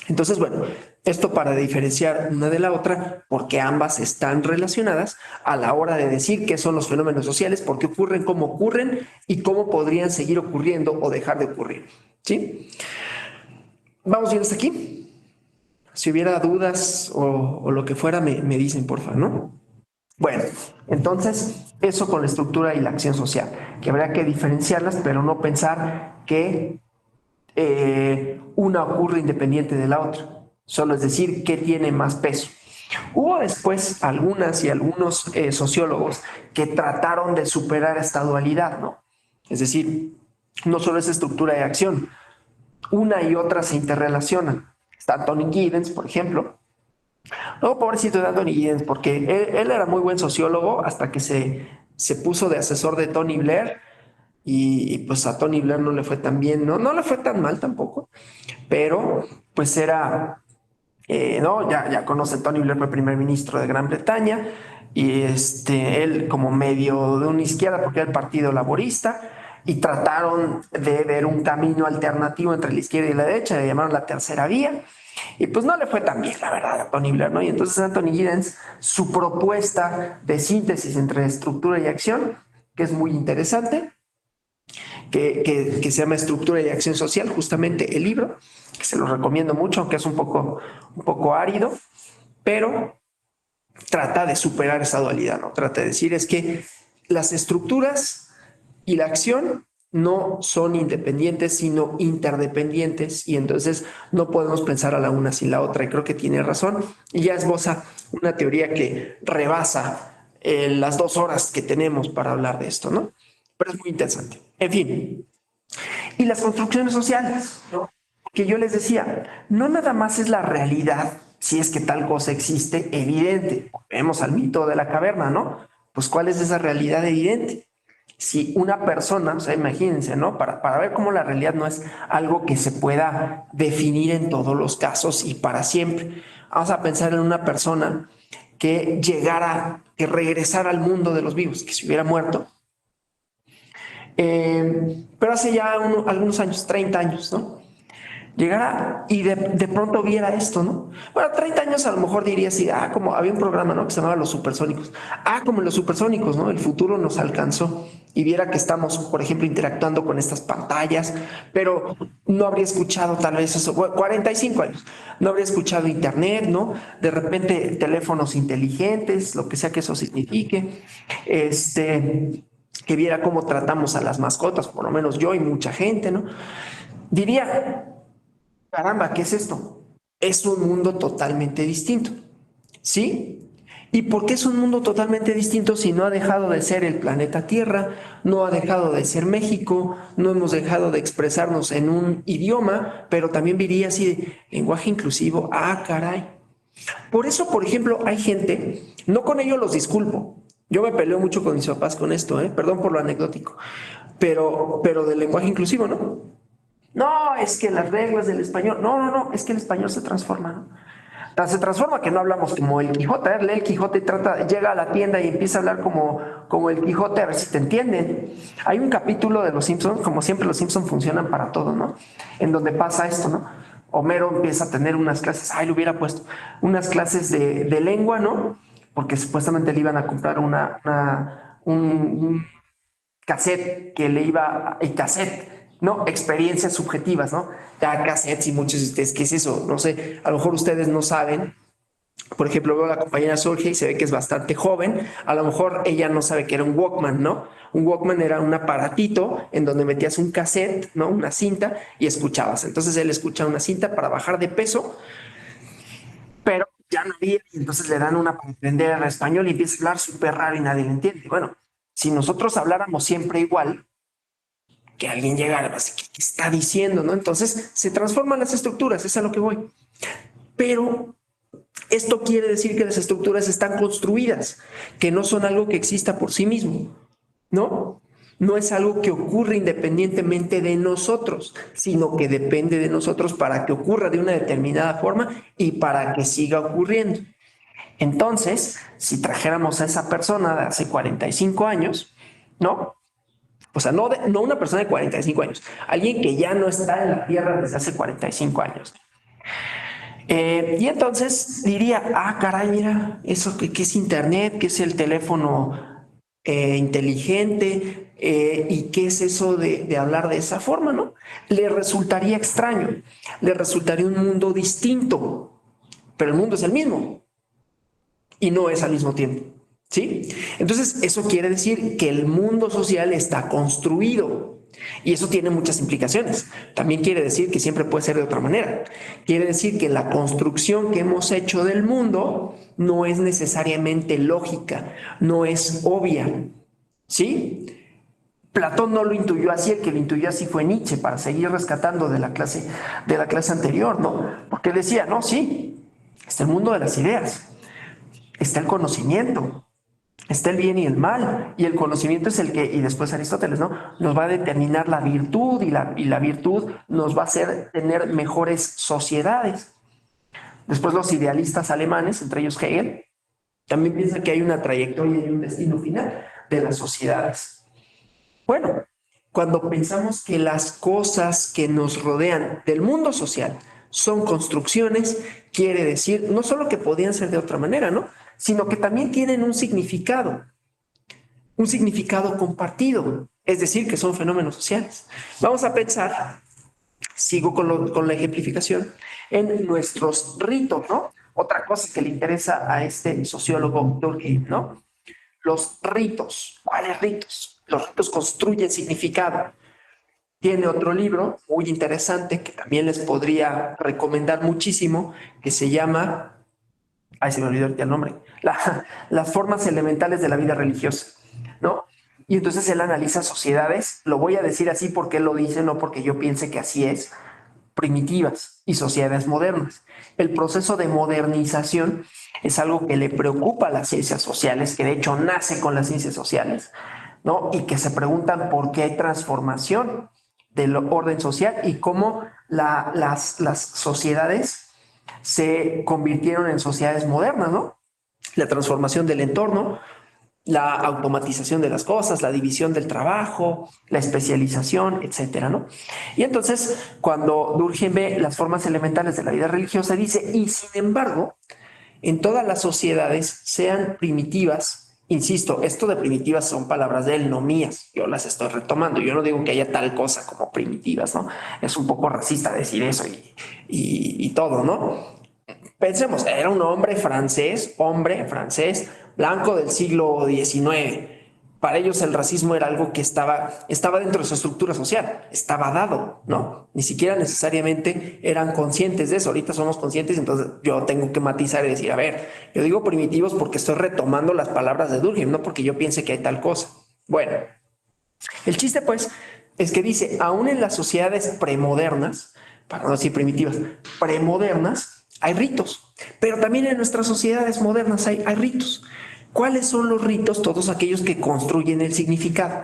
Entonces, bueno, esto para diferenciar una de la otra, porque ambas están relacionadas a la hora de decir qué son los fenómenos sociales, por qué ocurren, cómo ocurren y cómo podrían seguir ocurriendo o dejar de ocurrir, ¿sí? Vamos bien hasta aquí. Si hubiera dudas o lo que fuera, me dicen, porfa, ¿no? Bueno, entonces, eso con la estructura y la acción social, que habría que diferenciarlas, pero no pensar que una ocurre independiente de la otra. Solo es decir, ¿qué tiene más peso? Hubo después algunas y algunos sociólogos que trataron de superar esta dualidad, ¿no? Es decir, no solo es estructura y acción, una y otra se interrelacionan. Está Tony Giddens, por ejemplo. No, pobrecito de Anthony Giddens, porque él era muy buen sociólogo hasta que se puso de asesor de Tony Blair y pues a Tony Blair no le fue tan bien, no le fue tan mal tampoco, pero pues era, no, ya conocen, Tony Blair fue primer ministro de Gran Bretaña y él como medio de una izquierda porque era el Partido Laborista y trataron de ver un camino alternativo entre la izquierda y la derecha, le llamaron la tercera vía. Y pues no le fue tan bien, la verdad, a Tony Blair, ¿no? Y entonces Anthony Giddens, su propuesta de síntesis entre estructura y acción, que es muy interesante, que se llama Estructura y Acción Social, justamente el libro, que se lo recomiendo mucho, aunque es un poco árido, pero trata de superar esa dualidad, ¿no? Trata de decir es que las estructuras y la acción no son independientes, sino interdependientes, y entonces no podemos pensar a la una sin la otra, y creo que tiene razón, y ya esboza una teoría que rebasa las 2 horas que tenemos para hablar de esto, ¿no? Pero es muy interesante. En fin, y las construcciones sociales, ¿no? Que yo les decía, no nada más es la realidad, si es que tal cosa existe, evidente. Vemos al mito de la caverna, ¿no? Pues ¿cuál es esa realidad evidente? Si una persona, o sea, imagínense, ¿no? Para ver cómo la realidad no es algo que se pueda definir en todos los casos y para siempre. Vamos a pensar en una persona que que regresara al mundo de los vivos, que se hubiera muerto, pero hace ya algunos años, 30 años, ¿no? Llegara y de pronto viera esto, ¿no? Bueno, 30 años a lo mejor diría así, como había un programa, ¿no? Que se llamaba Los Supersónicos. Como en Los Supersónicos, ¿no? El futuro nos alcanzó y viera que estamos, por ejemplo, interactuando con estas pantallas, pero no habría escuchado tal vez eso, 45 años, no habría escuchado internet, ¿no? De repente teléfonos inteligentes, lo que sea que eso signifique, que viera cómo tratamos a las mascotas, por lo menos yo y mucha gente, ¿no? Diría, caramba, ¿qué es esto? Es un mundo totalmente distinto, ¿sí? ¿Y por qué es un mundo totalmente distinto si no ha dejado de ser el planeta Tierra, no ha dejado de ser México, no hemos dejado de expresarnos en un idioma, pero también diría así de lenguaje inclusivo? Caray. Por eso, por ejemplo, hay gente, no con ello los disculpo, yo me peleo mucho con mis papás con esto, perdón por lo anecdótico, pero del lenguaje inclusivo, ¿no? No, es que las reglas del español, no, es que el español se transforma, ¿no? Se transforma que no hablamos como el Quijote. A ver, lee el Quijote y llega a la tienda y empieza a hablar como el Quijote, a ver si te entienden. Hay un capítulo de Los Simpsons, como siempre los Simpsons funcionan para todo, ¿no? En donde pasa esto, ¿no? Homero empieza a tener unas clases, le hubiera puesto unas clases de lengua, ¿no? Porque supuestamente le iban a comprar un cassette que le iba, el cassette, ¿no? Experiencias subjetivas, ¿no? Ya cassettes y muchos de ustedes, ¿qué es eso? No sé, a lo mejor ustedes no saben. Por ejemplo, veo a la compañera Sorge y se ve que es bastante joven. A lo mejor ella no sabe que era un Walkman, ¿no? Un Walkman era un aparatito en donde metías un cassette, ¿no? Una cinta y escuchabas. Entonces él escucha una cinta para bajar de peso, pero ya no había, y entonces le dan una para aprender español y empieza a hablar súper raro y nadie le entiende. Bueno, si nosotros habláramos siempre igual, que alguien llegara, ¿qué está diciendo? ¿No? Entonces se transforman las estructuras, es a lo que voy. Pero esto quiere decir que las estructuras están construidas, que no son algo que exista por sí mismo, ¿no? No es algo que ocurre independientemente de nosotros, sino que depende de nosotros para que ocurra de una determinada forma y para que siga ocurriendo. Entonces, si trajéramos a esa persona de hace 45 años, ¿no? O sea, no una persona de 45 años, alguien que ya no está en la Tierra desde hace 45 años. Y entonces diría, caray, mira, eso que es Internet, qué es el teléfono inteligente, y qué es eso de hablar de esa forma, ¿no? Le resultaría extraño, le resultaría un mundo distinto, pero el mundo es el mismo y no es al mismo tiempo, ¿sí? Entonces, eso quiere decir que el mundo social está construido. Y eso tiene muchas implicaciones. También quiere decir que siempre puede ser de otra manera. Quiere decir que la construcción que hemos hecho del mundo no es necesariamente lógica, no es obvia. ¿Sí? Platón no lo intuyó así, el que lo intuyó así fue Nietzsche, para seguir rescatando de la clase anterior, ¿no? Porque decía, no, sí, está el mundo de las ideas, está el conocimiento, está el bien y el mal, y el conocimiento es el que, y después Aristóteles, ¿no? Nos va a determinar la virtud, y la virtud nos va a hacer tener mejores sociedades. Después los idealistas alemanes, entre ellos Hegel, también piensan que hay una trayectoria y un destino final de las sociedades. Bueno, cuando pensamos que las cosas que nos rodean del mundo social son construcciones, quiere decir no solo que podían ser de otra manera, ¿no? Sino que también tienen un significado compartido, es decir, que son fenómenos sociales. Vamos a pensar, sigo con la ejemplificación, en nuestros ritos, ¿no? Otra cosa que le interesa a este sociólogo Durkheim, ¿no? Los ritos. ¿Cuáles ritos? Los ritos construyen significado. Tiene otro libro muy interesante que también les podría recomendar muchísimo, que se llama, se me olvidó el nombre, las formas elementales de la vida religiosa, ¿no? Y entonces él analiza sociedades, lo voy a decir así porque él lo dice, no porque yo piense que así es, primitivas y sociedades modernas. El proceso de modernización es algo que le preocupa a las ciencias sociales, que de hecho nace con las ciencias sociales, ¿no? Y que se preguntan por qué hay transformación del orden social y cómo las sociedades se convirtieron en sociedades modernas, ¿no? La transformación del entorno, la automatización de las cosas, la división del trabajo, la especialización, etcétera, ¿no? Y entonces, cuando Durkheim ve las formas elementales de la vida religiosa, dice, y sin embargo, en todas las sociedades, sean primitivas, insisto, esto de primitivas son palabras de él, no mías, yo las estoy retomando, yo no digo que haya tal cosa como primitivas, ¿no? Es un poco racista decir eso y todo, ¿no? Pensemos, era un hombre francés, blanco del siglo XIX. Para ellos el racismo era algo que estaba dentro de su estructura social, estaba dado, ¿no? Ni siquiera necesariamente eran conscientes de eso. Ahorita somos conscientes, entonces yo tengo que matizar y decir, a ver, yo digo primitivos porque estoy retomando las palabras de Durkheim, no porque yo piense que hay tal cosa. Bueno, el chiste pues es que dice, aún en las sociedades premodernas, para no decir primitivas, premodernas, hay ritos, pero también en nuestras sociedades modernas hay ritos. ¿Cuáles son los ritos? Todos aquellos que construyen el significado.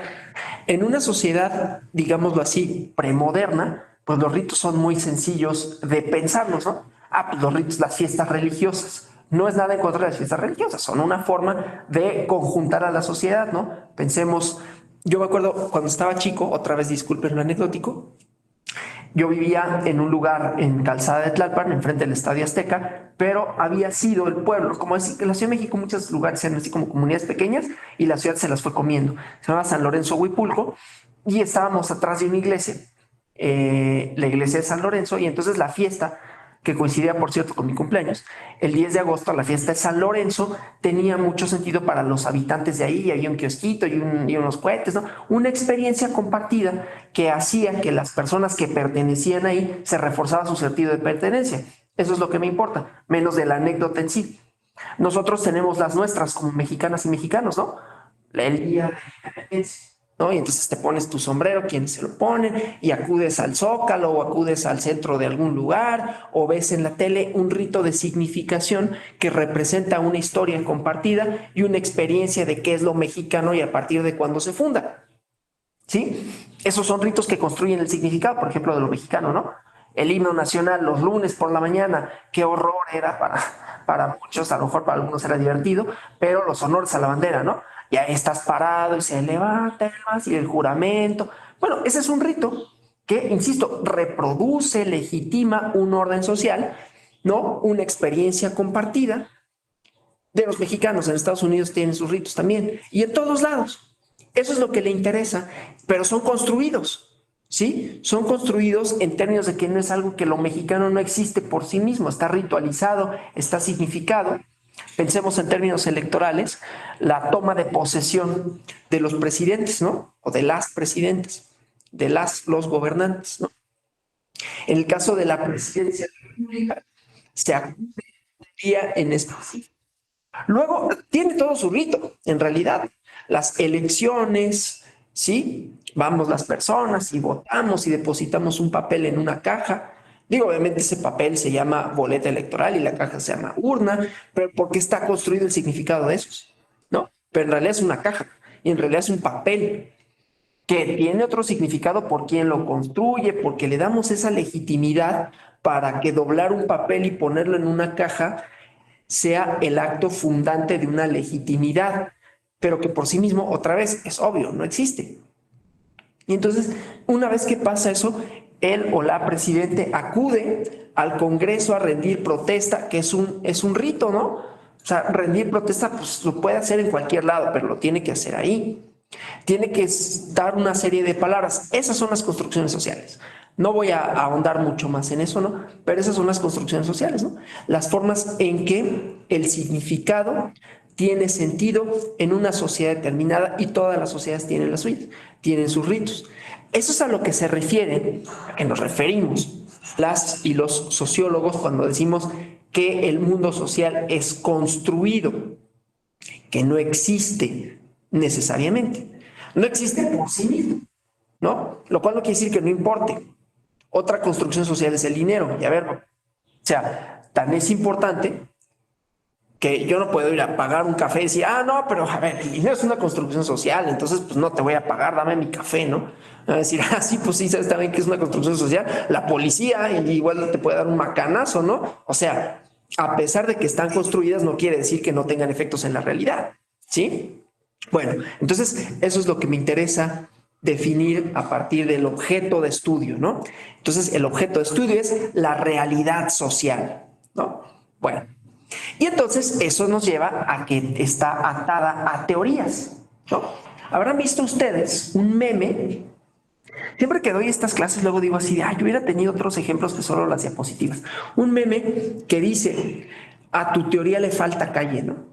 En una sociedad, digámoslo así, premoderna, pues los ritos son muy sencillos de pensarlos, ¿no? Pues los ritos, las fiestas religiosas. No es nada en contra de las fiestas religiosas, son una forma de conjuntar a la sociedad, ¿no? Pensemos, yo me acuerdo cuando estaba chico, otra vez disculpen lo anecdótico, yo vivía en un lugar en Calzada de Tlalpan, enfrente del Estadio Azteca, pero había sido el pueblo, como es en la Ciudad de México, muchos lugares eran así como comunidades pequeñas y la ciudad se las fue comiendo. Se llamaba San Lorenzo Huipulco y estábamos atrás de una iglesia, la iglesia de San Lorenzo, y entonces la fiesta, que coincidía por cierto con mi cumpleaños, el 10 de agosto, la fiesta de San Lorenzo, tenía mucho sentido para los habitantes de ahí. Había un kiosquito y unos cohetes, ¿no? Una experiencia compartida que hacía que las personas que pertenecían ahí se reforzaba su sentido de pertenencia. Eso es lo que me importa, menos de la anécdota en sí. Nosotros tenemos las nuestras como mexicanas y mexicanos, ¿no? El día de la independencia, ¿no? Y entonces te pones tu sombrero, quienes se lo ponen, y acudes al Zócalo o acudes al centro de algún lugar, o ves en la tele un rito de significación que representa una historia compartida y una experiencia de qué es lo mexicano y a partir de cuándo se funda, ¿sí? Esos son ritos que construyen el significado, por ejemplo, de lo mexicano, ¿no? El himno nacional los lunes por la mañana, qué horror era para muchos, a lo mejor para algunos era divertido, pero los honores a la bandera, ¿no? Ya estás parado y se levanta y el juramento. Bueno, ese es un rito que, insisto, reproduce, legitima un orden social, ¿no? Una experiencia compartida de los mexicanos. En Estados Unidos tienen sus ritos también y en todos lados. Eso es lo que le interesa, pero son construidos. ¿Sí? Son construidos en términos de que no es algo que lo mexicano no existe por sí mismo, está ritualizado, está significado. Pensemos en términos electorales, la toma de posesión de los presidentes, ¿no? O de las presidentes, de los gobernantes, ¿no? En el caso de la presidencia de la República, se acude un día en específico. Luego, tiene todo su rito, en realidad. Las elecciones, ¿sí? Vamos las personas y votamos y depositamos un papel en una caja. Digo, obviamente ese papel se llama boleta electoral y la caja se llama urna, pero porque está construido el significado de esos, ¿no? Pero en realidad es una caja y en realidad es un papel que tiene otro significado por quien lo construye, porque le damos esa legitimidad para que doblar un papel y ponerlo en una caja sea el acto fundante de una legitimidad, pero que por sí mismo, otra vez, es obvio, no existe. Y entonces, una vez que pasa eso, él o la presidente acude al Congreso a rendir protesta, que es un rito, ¿no? O sea, rendir protesta, pues lo puede hacer en cualquier lado, pero lo tiene que hacer ahí. Tiene que dar una serie de palabras. Esas son las construcciones sociales. No voy a ahondar mucho más en eso, ¿no? Pero esas son las construcciones sociales, ¿no? Las formas en que el significado tiene sentido en una sociedad determinada y todas las sociedades tienen las suyas, tienen sus ritos. Eso es a lo que se refiere, a que nos referimos las y los sociólogos cuando decimos que el mundo social es construido, que no existe necesariamente. No existe por sí mismo, ¿no? Lo cual no quiere decir que no importe. Otra construcción social es el dinero, ya verlo. O sea, tan es importante que yo no puedo ir a pagar un café y decir, no, pero a ver, el dinero es una construcción social, entonces pues no te voy a pagar, dame mi café, ¿no? A decir, sí, pues sí, sabes también que es una construcción social. La policía igual te puede dar un macanazo, ¿no? O sea, a pesar de que están construidas, no quiere decir que no tengan efectos en la realidad, ¿sí? Bueno, entonces eso es lo que me interesa definir a partir del objeto de estudio, ¿no? Entonces, el objeto de estudio es la realidad social, ¿no? Bueno, y entonces eso nos lleva a que está atada a teorías, ¿no? Habrán visto ustedes un meme. Siempre que doy estas clases, luego digo así, yo hubiera tenido otros ejemplos que solo las diapositivas. Un meme que dice, a tu teoría le falta calle, ¿no?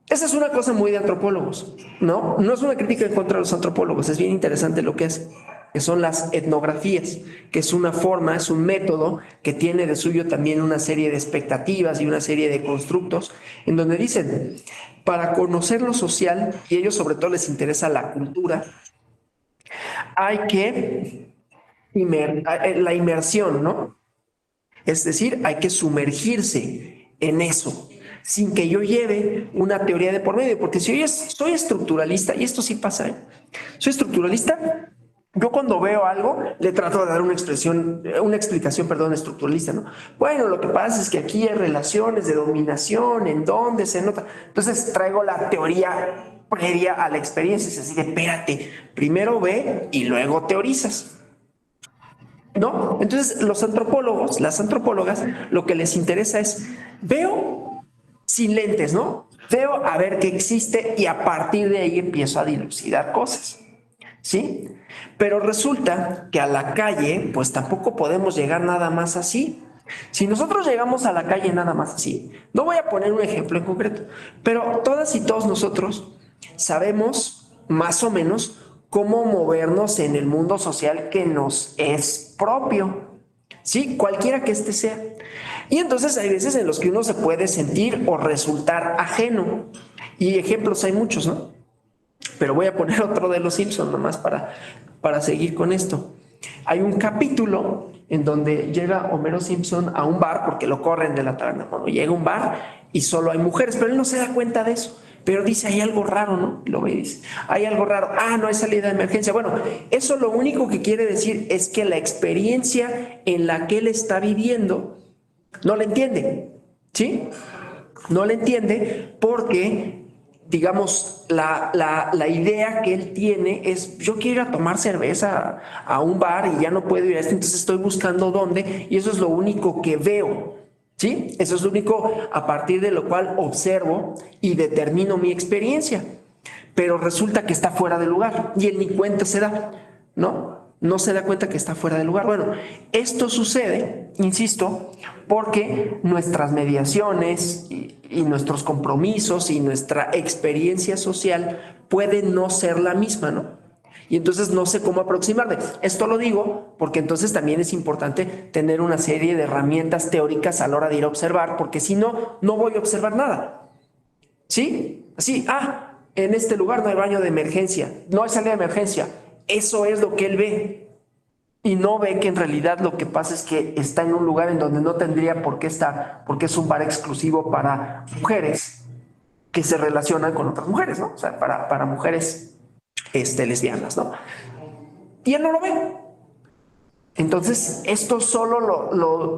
Esa es una cosa muy de antropólogos, ¿no? No es una crítica en contra de los antropólogos, es bien interesante lo que es, que son las etnografías, que es una forma, es un método que tiene de suyo también una serie de expectativas y una serie de constructos, en donde dicen, para conocer lo social, y a ellos sobre todo les interesa la cultura, hay que la inmersión, ¿no? Es decir, hay que sumergirse en eso, sin que yo lleve una teoría de por medio, porque si yo soy estructuralista, y esto sí pasa, soy estructuralista, Yo cuando veo algo, le trato de dar una explicación, perdón, estructuralista, ¿no? Bueno, lo que pasa es que aquí hay relaciones de dominación, en donde se nota. Entonces traigo la teoría previa a la experiencia. Es así de, espérate, primero ve y luego teorizas, ¿no? Entonces los antropólogos, las antropólogas, lo que les interesa es, veo sin lentes, ¿no? Veo a ver qué existe y a partir de ahí empiezo a dilucidar cosas. ¿Sí? Pero resulta que a la calle, pues tampoco podemos llegar nada más así. Si nosotros llegamos a la calle nada más así, no voy a poner un ejemplo en concreto, pero todas y todos nosotros sabemos más o menos cómo movernos en el mundo social que nos es propio. ¿Sí? Cualquiera que este sea. Y entonces hay veces en los que uno se puede sentir o resultar ajeno. Y ejemplos hay muchos, ¿no? Pero voy a poner otro de los Simpsons nomás para seguir con esto. Hay un capítulo en donde llega Homero Simpson a un bar porque lo corren de la taberna. Bueno, llega a un bar y solo hay mujeres, pero él no se da cuenta de eso. Pero dice, hay algo raro, ¿no? Lo ve y dice, hay algo raro. Ah, no hay salida de emergencia. Bueno, eso lo único que quiere decir es que la experiencia en la que él está viviendo no la entiende, ¿sí? No la entiende porque digamos, la idea que él tiene es, yo quiero ir a tomar cerveza a un bar y ya no puedo ir a este, entonces estoy buscando dónde y eso es lo único que veo, ¿sí? Eso es lo único a partir de lo cual observo y determino mi experiencia, pero resulta que está fuera de lugar y él ni cuenta se da, ¿no? No se da cuenta que está fuera de lugar. Bueno, esto sucede, insisto, porque nuestras mediaciones y nuestros compromisos y nuestra experiencia social puede no ser la misma, ¿no? Y entonces no sé cómo aproximarme. Esto lo digo porque entonces también es importante tener una serie de herramientas teóricas a la hora de ir a observar, porque si no, no voy a observar nada. ¿Sí? Así, en este lugar no hay baño de emergencia, no hay salida de emergencia. Eso es lo que él ve. Y no ve que en realidad lo que pasa es que está en un lugar en donde no tendría por qué estar, porque es un bar exclusivo para mujeres que se relacionan con otras mujeres, ¿no? O sea, para mujeres lesbianas, ¿no? Y él no lo ve. Entonces, esto solo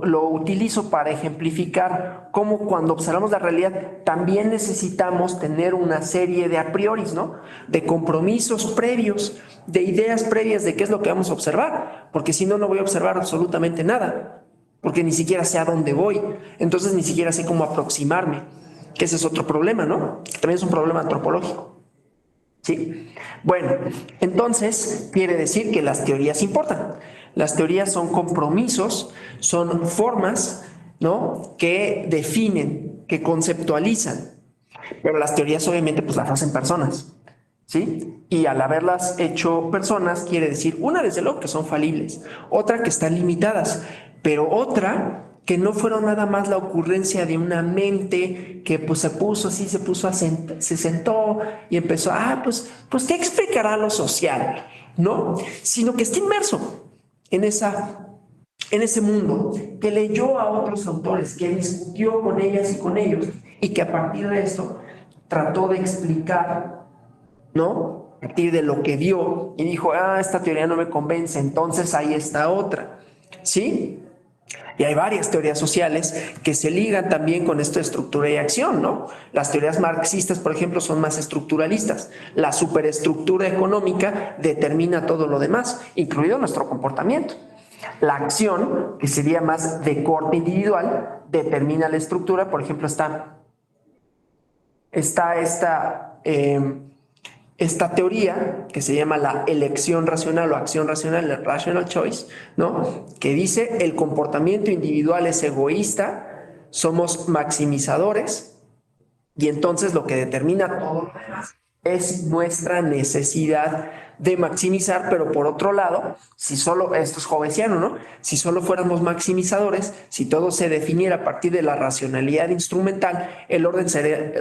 lo utilizo para ejemplificar cómo cuando observamos la realidad también necesitamos tener una serie de a priori, ¿no? De compromisos previos, de ideas previas de qué es lo que vamos a observar, porque si no, no voy a observar absolutamente nada, porque ni siquiera sé a dónde voy, entonces ni siquiera sé cómo aproximarme, que ese es otro problema, ¿no? También es un problema antropológico. ¿Sí? Bueno, entonces quiere decir que las teorías importan. Las teorías son compromisos, son formas, ¿no? Que definen, que conceptualizan. Pero las teorías obviamente pues las hacen personas, ¿sí? Y al haberlas hecho personas quiere decir, una desde luego que son falibles, otra que están limitadas, pero otra que no fueron nada más la ocurrencia de una mente que pues se puso así, se sentó y empezó, pues ¿qué explicará lo social? ¿No? Sino que está inmerso en ese mundo, que leyó a otros autores, que discutió con ellas y con ellos, y que a partir de esto trató de explicar, ¿no? A partir de lo que vio y dijo, esta teoría no me convence, entonces ahí está otra, ¿sí? Y hay varias teorías sociales que se ligan también con esto de estructura y acción, ¿no? Las teorías marxistas, por ejemplo, son más estructuralistas. La superestructura económica determina todo lo demás, incluido nuestro comportamiento. La acción, que sería más de corte individual, determina la estructura. Por ejemplo, está esta teoría que se llama la elección racional o acción racional, la rational choice, ¿no? Que dice el comportamiento individual es egoísta, somos maximizadores y entonces lo que determina todo lo demás es nuestra necesidad de maximizar, pero por otro lado, si solo, esto es hobbesiano, ¿no? Si solo fuéramos maximizadores, si todo se definiera a partir de la racionalidad instrumental, el orden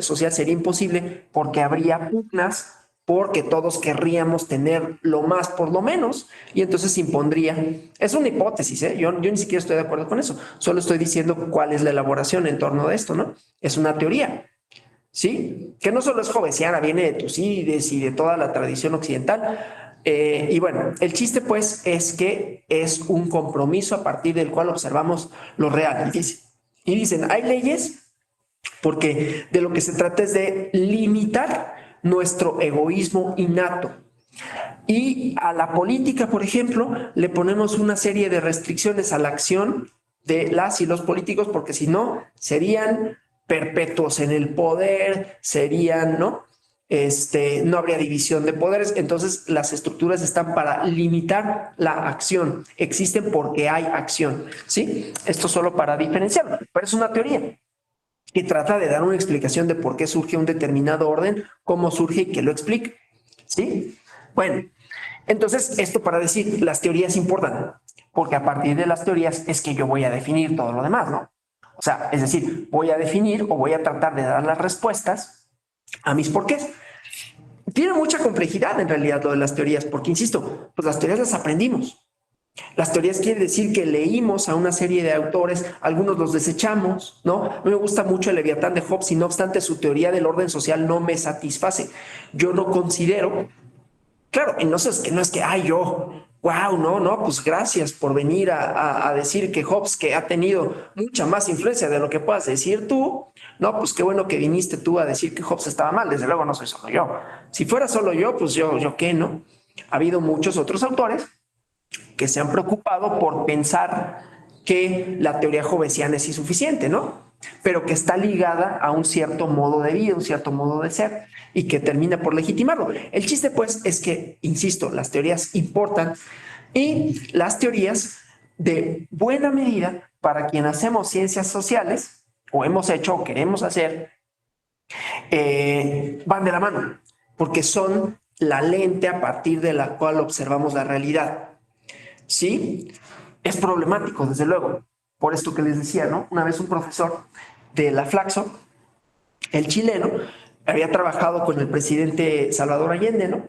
social sería imposible porque habría pugnas, porque todos querríamos tener lo más por lo menos, y entonces se impondría, es una hipótesis, ¿eh? Yo ni siquiera estoy de acuerdo con eso, solo estoy diciendo cuál es la elaboración en torno de esto, ¿no? Es una teoría. ¿Sí? Que no solo es hobbesiana, viene de Tucídides y de toda la tradición occidental. Y bueno, el chiste pues es que es un compromiso a partir del cual observamos lo real. Y dicen, hay leyes porque de lo que se trata es de limitar nuestro egoísmo innato. Y a la política, por ejemplo, le ponemos una serie de restricciones a la acción de las y los políticos, porque si no, serían perpetuos en el poder, serían, ¿no? No habría división de poderes. Entonces, las estructuras están para limitar la acción. Existen porque hay acción, ¿sí? Esto solo para diferenciarlo, pero es una teoría que trata de dar una explicación de por qué surge un determinado orden, cómo surge y que lo explique, ¿sí? Bueno, entonces esto para decir, las teorías importan, porque a partir de las teorías es que yo voy a definir todo lo demás, ¿no? O sea, es decir, voy a definir o voy a tratar de dar las respuestas a mis porqués. Tiene mucha complejidad en realidad lo de las teorías, porque insisto, pues las teorías las aprendimos. Las teorías quiere decir que leímos a una serie de autores, algunos los desechamos, ¿no? A mí me gusta mucho el Leviatán de Hobbes y no obstante su teoría del orden social no me satisface. Yo no considero, claro, y no es que, ay, yo, wow, no, pues gracias por venir a decir que Hobbes, que ha tenido mucha más influencia de lo que puedas decir tú, no, pues qué bueno que viniste tú a decir que Hobbes estaba mal, desde luego no soy solo yo. Si fuera solo yo, pues yo qué, ¿no? Ha habido muchos otros autores que se han preocupado por pensar que la teoría hobbesiana es insuficiente, ¿no? Pero que está ligada a un cierto modo de vida, un cierto modo de ser, y que termina por legitimarlo. El chiste, pues, es que, insisto, las teorías importan y las teorías, de buena medida, para quien hacemos ciencias sociales, o hemos hecho o queremos hacer, van de la mano, porque son la lente a partir de la cual observamos la realidad. Sí, es problemático, desde luego. Por esto que les decía, ¿no? Una vez un profesor de la Flaxo, el chileno, había trabajado con el presidente Salvador Allende, ¿no?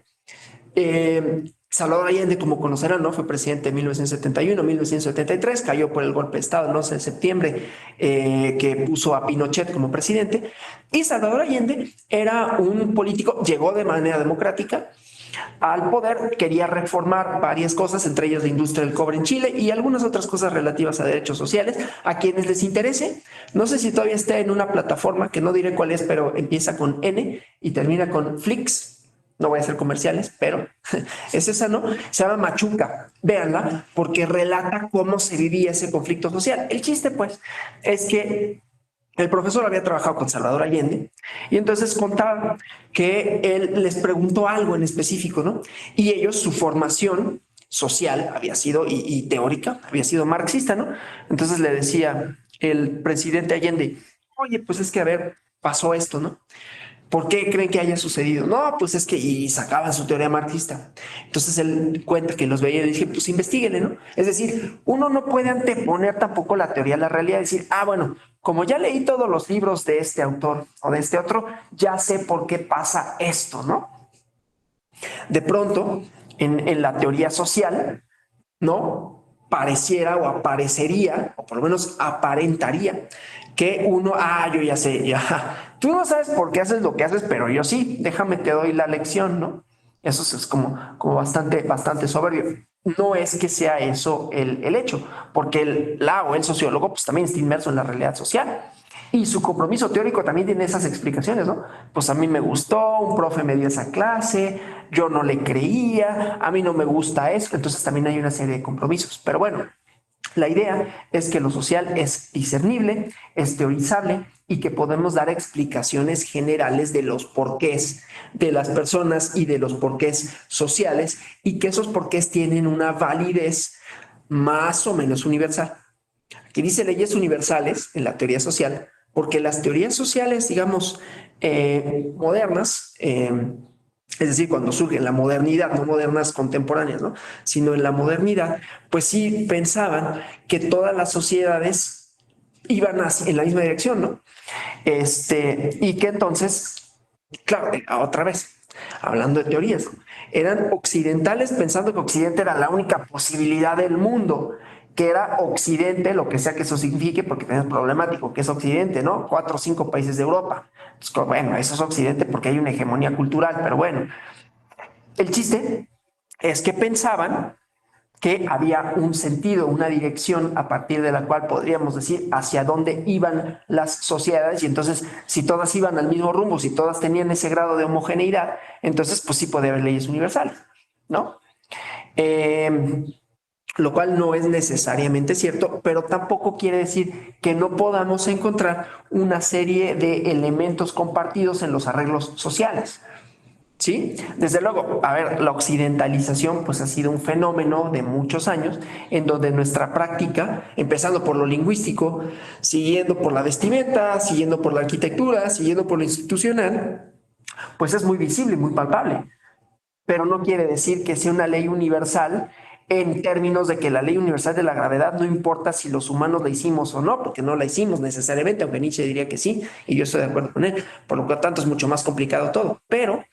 Salvador Allende, como conocerán, ¿no? Fue presidente en 1971, 1973, cayó por el golpe de Estado el 11 de septiembre que puso a Pinochet como presidente. Y Salvador Allende era un político, llegó de manera democrática al poder, quería reformar varias cosas, entre ellas la industria del cobre en Chile y algunas otras cosas relativas a derechos sociales. A quienes les interese, no sé si todavía está en una plataforma que no diré cuál es, pero empieza con N y termina con Flix. No voy a hacer comerciales, pero es esa, ¿no? Se llama Machuca. Véanla, porque relata cómo se vivía ese conflicto social. El chiste, pues, es que el profesor había trabajado con Salvador Allende y entonces contaba que él les preguntó algo en específico, ¿no? Y ellos, su formación social había sido, y teórica, había sido marxista, ¿no? Entonces le decía el presidente Allende, oye, pues es que a ver, pasó esto, ¿no? ¿Por qué creen que haya sucedido? No, pues es que, y sacaban su teoría marxista. Entonces él cuenta que los veía y dije, pues investiguenle, ¿no? Es decir, uno no puede anteponer tampoco la teoría a la realidad, decir, bueno, como ya leí todos los libros de este autor o de este otro, ya sé por qué pasa esto, ¿no? De pronto, en la teoría social, ¿no? Pareciera o aparecería, o por lo menos aparentaría, que uno, yo ya sé, ya, tú no sabes por qué haces lo que haces, pero yo sí, déjame te doy la lección, ¿no? Eso es como bastante soberbio. No es que sea eso el hecho, porque el sociólogo pues también está inmerso en la realidad social. Y su compromiso teórico también tiene esas explicaciones, ¿no? Pues a mí me gustó, un profe me dio esa clase, yo no le creía, a mí no me gusta eso, entonces también hay una serie de compromisos. Pero bueno, la idea es que lo social es discernible, es teorizable y que podemos dar explicaciones generales de los porqués de las personas y de los porqués sociales y que esos porqués tienen una validez más o menos universal. Aquí dice leyes universales en la teoría social, porque las teorías sociales, digamos, modernas, es decir, cuando surge en la modernidad, no modernas contemporáneas, ¿no? Sino en la modernidad, pues sí pensaban que todas las sociedades iban en la misma dirección, ¿no? Y que entonces, claro, otra vez, hablando de teorías, eran occidentales pensando que Occidente era la única posibilidad del mundo, que era Occidente, lo que sea que eso signifique, porque es problemático, que es Occidente, ¿no? 4 o 5 países de Europa. Entonces, bueno, eso es Occidente porque hay una hegemonía cultural, pero bueno, el chiste es que pensaban que había un sentido, una dirección a partir de la cual podríamos decir hacia dónde iban las sociedades, y entonces si todas iban al mismo rumbo, si todas tenían ese grado de homogeneidad, entonces pues sí puede haber leyes universales, ¿no? Lo cual no es necesariamente cierto, pero tampoco quiere decir que no podamos encontrar una serie de elementos compartidos en los arreglos sociales. Sí, desde luego, a ver, la occidentalización pues ha sido un fenómeno de muchos años en donde nuestra práctica, empezando por lo lingüístico, siguiendo por la vestimenta, siguiendo por la arquitectura, siguiendo por lo institucional, pues es muy visible y muy palpable, pero no quiere decir que sea una ley universal en términos de que la ley universal de la gravedad no importa si los humanos la hicimos o no, porque no la hicimos necesariamente, aunque Nietzsche diría que sí, y yo estoy de acuerdo con él, por lo que tanto es mucho más complicado todo, pero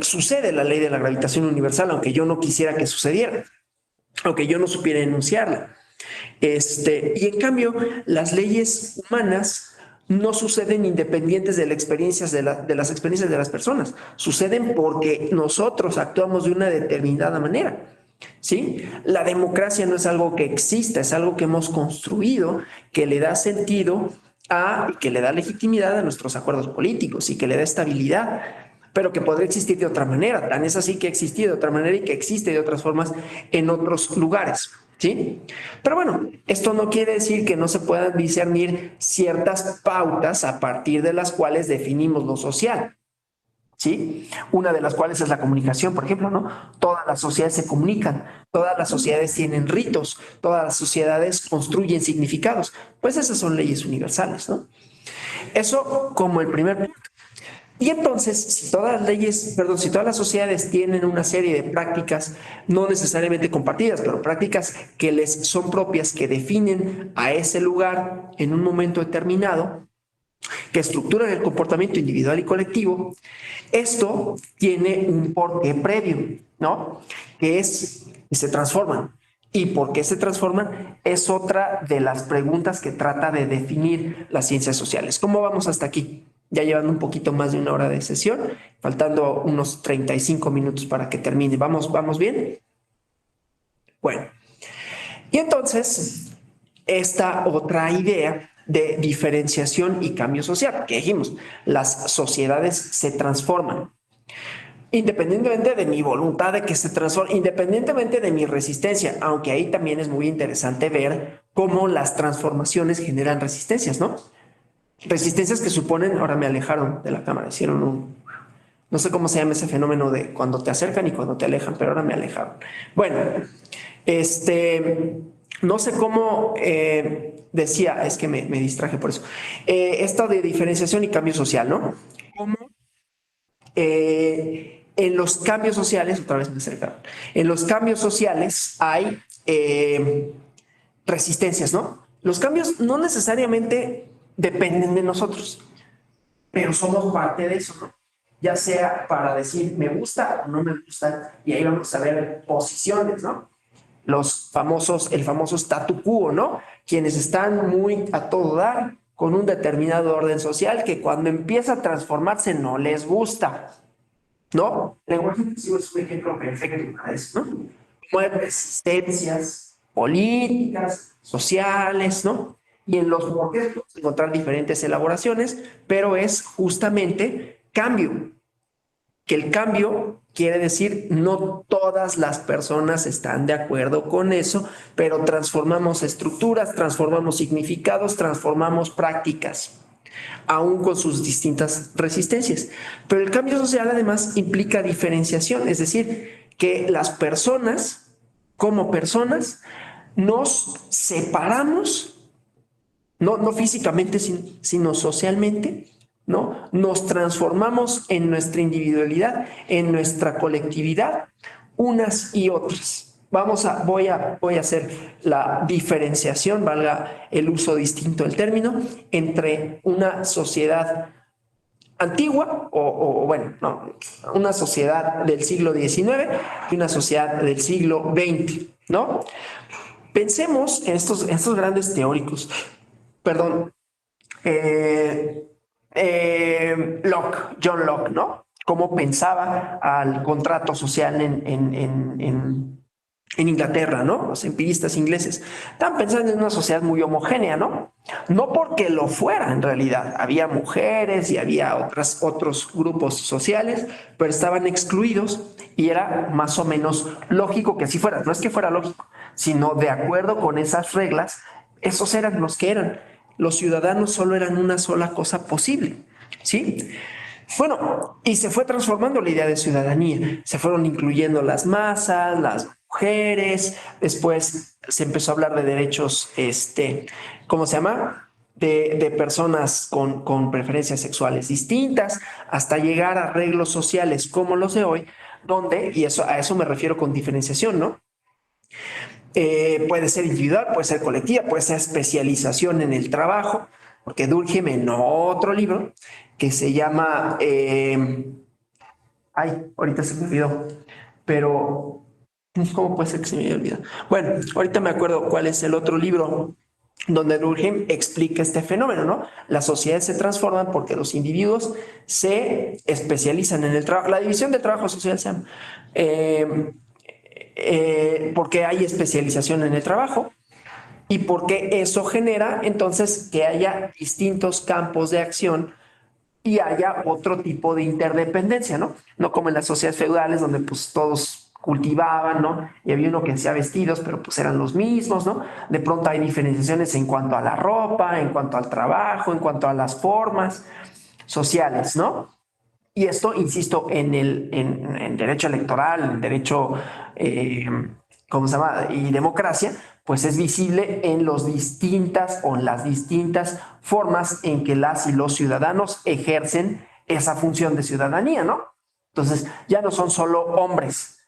sucede la ley de la gravitación universal, aunque yo no quisiera que sucediera, aunque yo no supiera enunciarla. Y en cambio, las leyes humanas no suceden independientes de, de las experiencias de las personas, suceden porque nosotros actuamos de una determinada manera. ¿Sí? La democracia no es algo que exista, es algo que hemos construido, que le da sentido que le da legitimidad a nuestros acuerdos políticos y que le da estabilidad, pero que podría existir de otra manera. Tan es así que ha existido de otra manera y que existe de otras formas en otros lugares. ¿Sí? Pero bueno, esto no quiere decir que no se puedan discernir ciertas pautas a partir de las cuales definimos lo social. ¿Sí? Una de las cuales es la comunicación, por ejemplo, ¿no? Todas las sociedades se comunican, todas las sociedades tienen ritos, todas las sociedades construyen significados. Pues esas son leyes universales, ¿no? Eso como el primer punto. Y entonces, si todas las leyes, perdón, si todas las sociedades tienen una serie de prácticas no necesariamente compartidas, pero prácticas que les son propias, que definen a ese lugar en un momento determinado, que estructuran el comportamiento individual y colectivo, esto tiene un porqué previo, ¿no? Que es que se transforman. ¿Y por qué se transforman? Es otra de las preguntas que trata de definir las ciencias sociales. ¿Cómo vamos hasta aquí? Ya llevando un poquito más de una hora de sesión, faltando unos 35 minutos para que termine. ¿Vamos bien? Bueno, y entonces, esta otra idea de diferenciación y cambio social, porque dijimos, las sociedades se transforman, independientemente de mi voluntad de que se transforme, independientemente de mi resistencia, aunque ahí también es muy interesante ver cómo las transformaciones generan resistencias, ¿no? Resistencias que suponen, ahora me alejaron de la cámara, hicieron no sé cómo se llama ese fenómeno de cuando te acercan y cuando te alejan, pero ahora me alejaron. Bueno, no sé cómo decía, es que me distraje por eso. Esto de diferenciación y cambio social, ¿no? Cómo en los cambios sociales, otra vez me acercaron, en los cambios sociales hay resistencias, ¿no? Los cambios no necesariamente dependen de nosotros, pero somos parte de eso, ¿no? Ya sea para decir me gusta o no me gusta, y ahí vamos a ver posiciones, ¿no? El famoso statu quo, ¿no? Quienes están muy a todo dar con un determinado orden social que cuando empieza a transformarse no les gusta, ¿no? El lenguaje inclusivo es un ejemplo perfecto para eso, ¿no? Como hay resistencias políticas, sociales, ¿no? Y en los porqués podemos encontrar diferentes elaboraciones, pero es justamente cambio, que el cambio quiere decir no todas las personas están de acuerdo con eso, pero transformamos estructuras, transformamos significados, transformamos prácticas, aún con sus distintas resistencias. Pero el cambio social además implica diferenciación, es decir, que las personas, como personas, nos separamos, no físicamente, sino socialmente, ¿no? Nos transformamos en nuestra individualidad, en nuestra colectividad, unas y otras. Voy a hacer la diferenciación, valga el uso distinto del término, entre una sociedad antigua bueno, no, una sociedad del siglo XIX y una sociedad del siglo XX, ¿no? Pensemos en estos grandes teóricos, perdón, John Locke, ¿no? cómo pensaba al contrato social en Inglaterra, ¿no? Los empiristas ingleses estaban pensando en una sociedad muy homogénea, ¿no? No porque lo fuera en realidad. Había mujeres y había otros grupos sociales, pero estaban excluidos y era más o menos lógico que así fuera. No es que fuera lógico, sino de acuerdo con esas reglas, esos eran los que eran. Los ciudadanos solo eran una sola cosa posible, ¿sí? Bueno, y se fue transformando la idea de ciudadanía. Se fueron incluyendo las masas, las mujeres. Después se empezó a hablar de derechos, ¿cómo se llama? De personas con preferencias sexuales distintas, hasta llegar a arreglos sociales como los de hoy, donde, y eso, a eso me refiero con diferenciación, ¿no? Puede ser individual, puede ser colectiva, puede ser especialización en el trabajo, porque Durkheim en otro libro que se llama, ay, ahorita se me olvidó, pero ¿cómo puede ser que se me haya olvidado? Bueno, ahorita me acuerdo cuál es el otro libro donde Durkheim explica este fenómeno, ¿no? Las sociedades se transforman porque los individuos se especializan en el trabajo. La división del trabajo social se llama. Porque hay especialización en el trabajo y porque eso genera entonces que haya distintos campos de acción y haya otro tipo de interdependencia, ¿no? No como en las sociedades feudales donde pues todos cultivaban, ¿no? Y había uno que hacía vestidos, pero pues eran los mismos, ¿no? De pronto hay diferenciaciones en cuanto a la ropa, en cuanto al trabajo, en cuanto a las formas sociales, ¿no? Y esto, insisto, en derecho electoral, en derecho, ¿cómo se llama? Y democracia, pues es visible en los distintas o en las distintas formas en que las y los ciudadanos ejercen esa función de ciudadanía, ¿no? Entonces, ya no son solo hombres,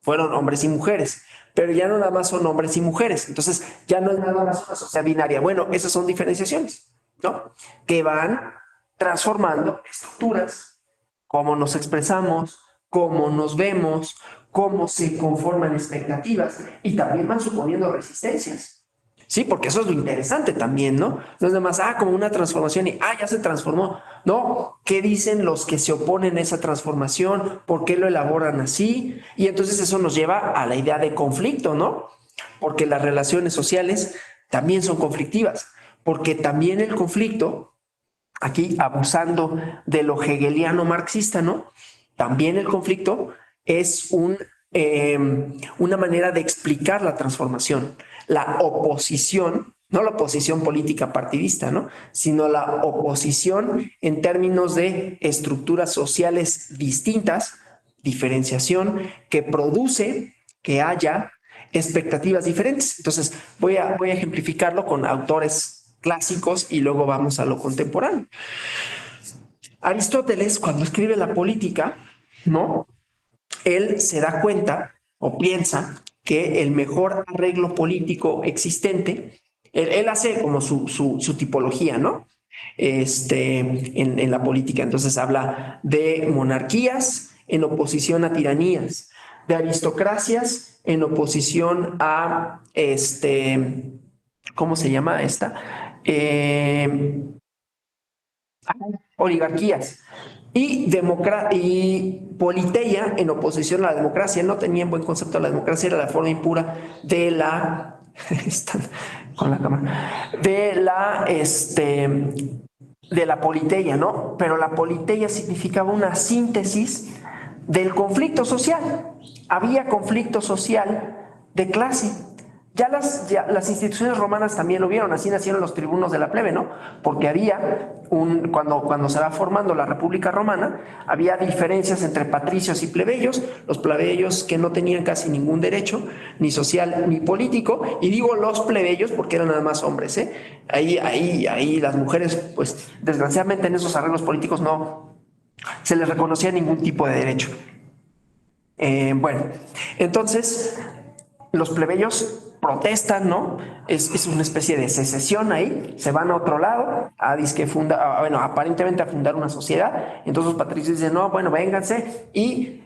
fueron hombres y mujeres, pero ya no nada más son hombres y mujeres. Entonces, ya no es nada más una sociedad binaria. Bueno, esas son diferenciaciones, ¿no? Que van transformando estructuras, cómo nos expresamos, cómo nos vemos, cómo se conforman expectativas y también van suponiendo resistencias. Sí, porque eso es lo interesante también, ¿no? No es nada más, como una transformación y, ya se transformó. No, ¿qué dicen los que se oponen a esa transformación? ¿Por qué lo elaboran así? Y entonces eso nos lleva a la idea de conflicto, ¿no? Porque las relaciones sociales también son conflictivas, porque también el conflicto, aquí abusando de lo hegeliano marxista, ¿no? También el conflicto es una manera de explicar la transformación, la oposición, no la oposición política partidista, ¿no? Sino la oposición en términos de estructuras sociales distintas, diferenciación, que produce que haya expectativas diferentes. Entonces, voy a ejemplificarlo con autores clásicos y luego vamos a lo contemporáneo. Aristóteles, cuando escribe la política, ¿no? Él se da cuenta o piensa que el mejor arreglo político existente, él hace como su tipología, ¿no? En la política. Entonces habla de monarquías en oposición a tiranías, de aristocracias en oposición a, ¿cómo se llama esta? Oligarquías. Y politeia en oposición a la democracia. No tenían buen concepto de la democracia, era la forma impura de la están con la cámara de la politeia, ¿no? Pero la politeia significaba una síntesis del conflicto social. Había conflicto social de clase. Ya las instituciones romanas también lo vieron, así nacieron los tribunos de la plebe, ¿no? Porque había cuando se va formando la República Romana, había diferencias entre patricios y plebeyos, los plebeyos que no tenían casi ningún derecho, ni social ni político, y digo los plebeyos porque eran nada más hombres, ¿eh? Ahí las mujeres, pues desgraciadamente en esos arreglos políticos no se les reconocía ningún tipo de derecho. Bueno, entonces los plebeyos protestan, ¿no? Es una especie de secesión ahí, se van a otro lado, aparentemente a fundar una sociedad. Entonces los patricios dicen, no, bueno, vénganse y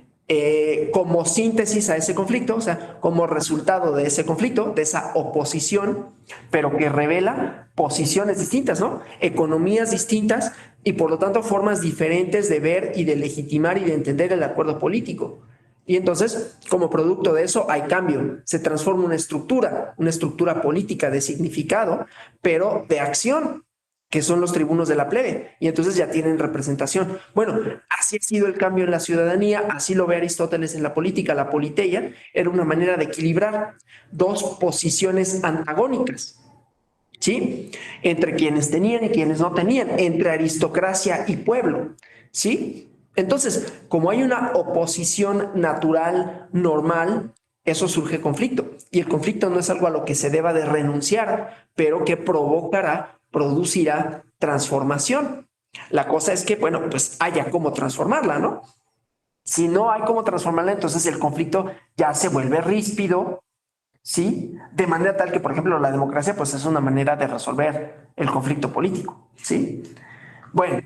como síntesis a ese conflicto, o sea, como resultado de ese conflicto, de esa oposición, pero que revela posiciones distintas, ¿no? Economías distintas y por lo tanto formas diferentes de ver y de legitimar y de entender el acuerdo político. Y entonces, como producto de eso, hay cambio. Se transforma una estructura política de significado, pero de acción, que son los tribunos de la plebe, y entonces ya tienen representación. Bueno, así ha sido el cambio en la ciudadanía, así lo ve Aristóteles en la política. La politeia era una manera de equilibrar dos posiciones antagónicas, ¿sí? Entre quienes tenían y quienes no tenían, entre aristocracia y pueblo, ¿sí? Entonces, como hay una oposición natural, normal, eso surge conflicto. Y el conflicto no es algo a lo que se deba de renunciar, pero que provocará, producirá transformación. La cosa es que, bueno, pues haya cómo transformarla, ¿no? Si no hay cómo transformarla, entonces el conflicto ya se vuelve ríspido, ¿sí? De manera tal que, por ejemplo, la democracia, pues es una manera de resolver el conflicto político, ¿sí? Bueno,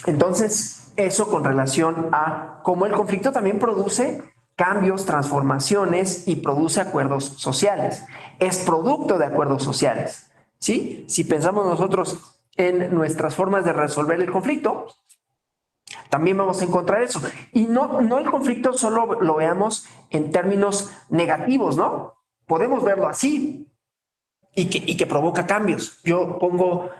entonces, eso con relación a cómo el conflicto también produce cambios, transformaciones y produce acuerdos sociales. Es producto de acuerdos sociales, ¿sí? Si pensamos nosotros en nuestras formas de resolver el conflicto, también vamos a encontrar eso. Y no el conflicto solo lo veamos en términos negativos, ¿no? Podemos verlo así y que provoca cambios. Yo pongo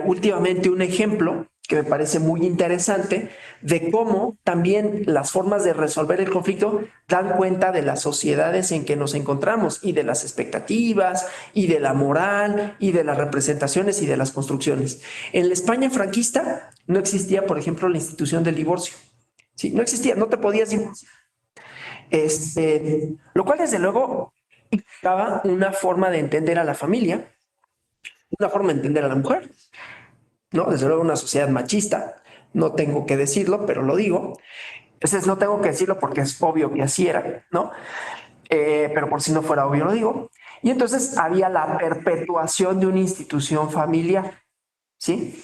últimamente un ejemplo que me parece muy interesante de cómo también las formas de resolver el conflicto dan cuenta de las sociedades en que nos encontramos y de las expectativas y de la moral y de las representaciones y de las construcciones. En la España franquista no existía, por ejemplo, la institución del divorcio. Sí, no existía, no te podías divorciar. Lo cual desde luego implicaba una forma de entender a la familia, una forma de entender a la mujer, ¿no? Desde luego una sociedad machista, no tengo que decirlo, pero lo digo. Entonces no tengo que decirlo porque es obvio que así era, ¿no? Pero por si no fuera obvio lo digo. Y entonces había la perpetuación de una institución familiar, ¿sí?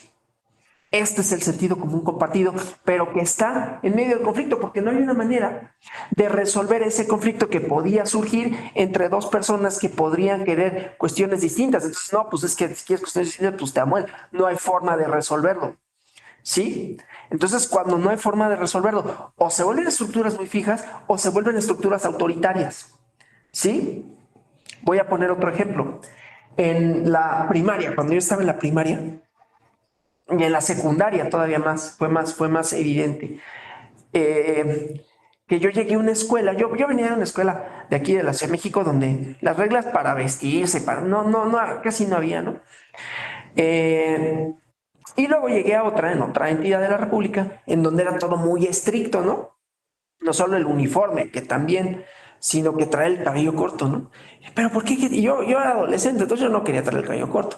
Este es el sentido común compartido, pero que está en medio del conflicto, porque no hay una manera de resolver ese conflicto que podía surgir entre dos personas que podrían querer cuestiones distintas. Entonces, no, pues es que si quieres cuestiones distintas, pues te amo. No hay forma de resolverlo, ¿sí? Entonces, cuando no hay forma de resolverlo, o se vuelven estructuras muy fijas o se vuelven estructuras autoritarias, ¿sí? Voy a poner otro ejemplo. En la primaria, cuando yo estaba en la primaria, y en la secundaria todavía más, fue más evidente. Que yo llegué a una escuela, yo venía de una escuela de aquí de la Ciudad de México donde las reglas para vestirse, casi no había, ¿no? Y luego llegué a en otra entidad de la República, en donde era todo muy estricto, ¿no? No solo el uniforme, que también, sino que trae el cabello corto, ¿no? Pero ¿por qué? Y yo era adolescente, entonces yo no quería traer el cabello corto.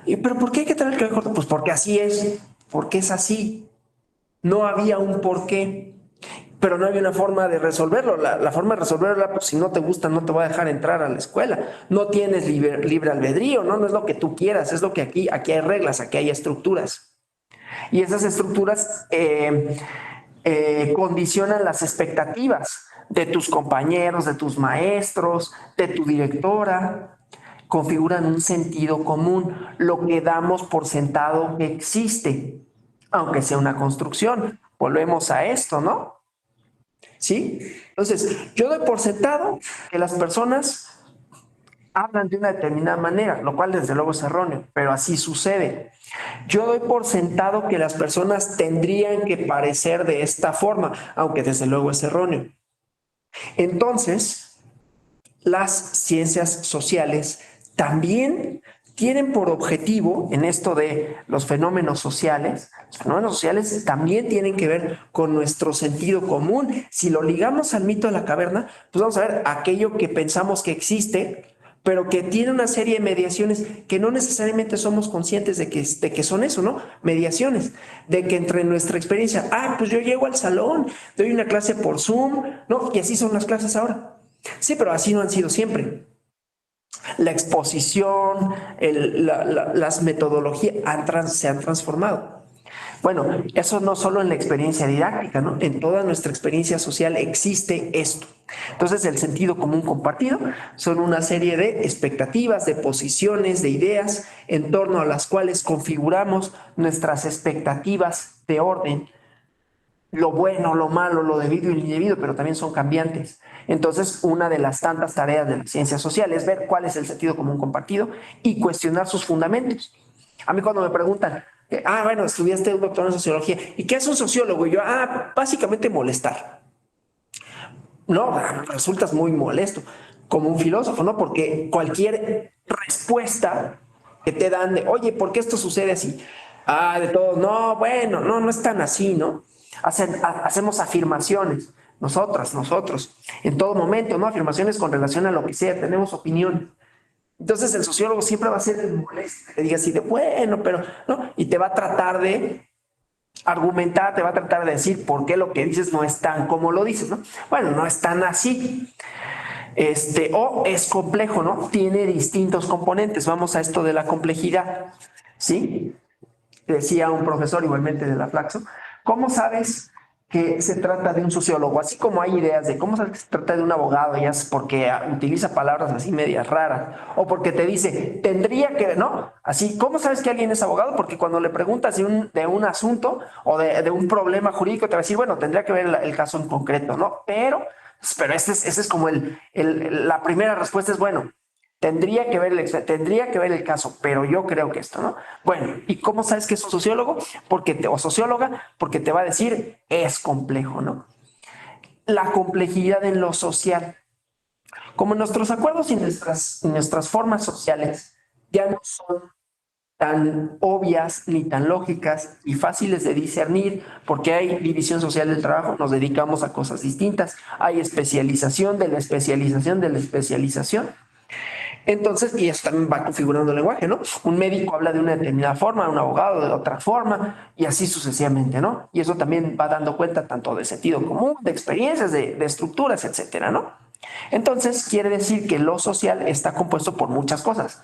¿Pero por qué hay que traer el cabello corto? Pues porque así es, porque es así. No había un porqué, pero no había una forma de resolverlo. La forma de resolverlo era, pues si no te gusta, no te voy a dejar entrar a la escuela. No tienes libre albedrío, ¿no? No es lo que tú quieras, es lo que aquí hay reglas, aquí hay estructuras. Y esas estructuras condicionan las expectativas de tus compañeros, de tus maestros, de tu directora, configuran un sentido común, lo que damos por sentado que existe, aunque sea una construcción. Volvemos a esto, ¿no? ¿Sí? Entonces, yo doy por sentado que las personas hablan de una determinada manera, lo cual desde luego es erróneo, pero así sucede. Yo doy por sentado que las personas tendrían que parecer de esta forma, aunque desde luego es erróneo. Entonces, las ciencias sociales también tienen por objetivo, en esto de los fenómenos sociales también tienen que ver con nuestro sentido común. Si lo ligamos al mito de la caverna, pues vamos a ver aquello que pensamos que existe, pero que tiene una serie de mediaciones que no necesariamente somos conscientes de que son eso, ¿no? Mediaciones, de que entre nuestra experiencia, pues yo llego al salón, doy una clase por Zoom, ¿no? Y así son las clases ahora. Sí, pero así no han sido siempre. La exposición, las metodologías se han transformado. Bueno, eso no solo en la experiencia didáctica, ¿no? En toda nuestra experiencia social existe esto. Entonces, el sentido común compartido son una serie de expectativas, de posiciones, de ideas en torno a las cuales configuramos nuestras expectativas de orden, lo bueno, lo malo, lo debido y lo indebido, pero también son cambiantes. Entonces, una de las tantas tareas de la ciencia social es ver cuál es el sentido común compartido y cuestionar sus fundamentos. A mí cuando me preguntan, bueno, estudiaste un doctorado en sociología, ¿y qué es un sociólogo? Y yo, básicamente molestar. No, resultas muy molesto como un filósofo, ¿no? Porque cualquier respuesta que te dan de, oye, ¿por qué esto sucede así? De todo, no, bueno, no es tan así, ¿no? Hacemos afirmaciones, nosotros, en todo momento, ¿no? Afirmaciones con relación a lo que sea, tenemos opinión. Entonces el sociólogo siempre va a ser molesto, te diga así de, bueno, pero, ¿no? Y te va a tratar de argumentar, te va a tratar de decir por qué lo que dices no es tan como lo dices, ¿no? Bueno, no es tan así. O es complejo, ¿no? Tiene distintos componentes. Vamos a esto de la complejidad, ¿sí? Decía un profesor igualmente de la Flaxo, ¿cómo sabes que se trata de un sociólogo? Así como hay ideas de cómo sabes que se trata de un abogado, ya es porque utiliza palabras así medias raras, o porque te dice, tendría que, ¿no? Así, ¿cómo sabes que alguien es abogado? Porque cuando le preguntas de un asunto o de un problema jurídico, te va a decir, bueno, tendría que ver el caso en concreto, ¿no? Pero ese es como la primera respuesta es, bueno, tendría que ver el caso, pero yo creo que esto, ¿no? Bueno, ¿y cómo sabes que es un sociólogo? O socióloga, porque te va a decir, es complejo, ¿no? La complejidad en lo social. Como nuestros acuerdos y nuestras formas sociales ya no son tan obvias ni tan lógicas y fáciles de discernir, porque hay división social del trabajo, nos dedicamos a cosas distintas, hay especialización de la especialización de la especialización. Entonces, y eso también va configurando el lenguaje, ¿no? Un médico habla de una determinada forma, un abogado de otra forma, y así sucesivamente, ¿no? Y eso también va dando cuenta tanto de sentido común, de experiencias, de estructuras, etcétera, ¿no? Entonces, quiere decir que lo social está compuesto por muchas cosas.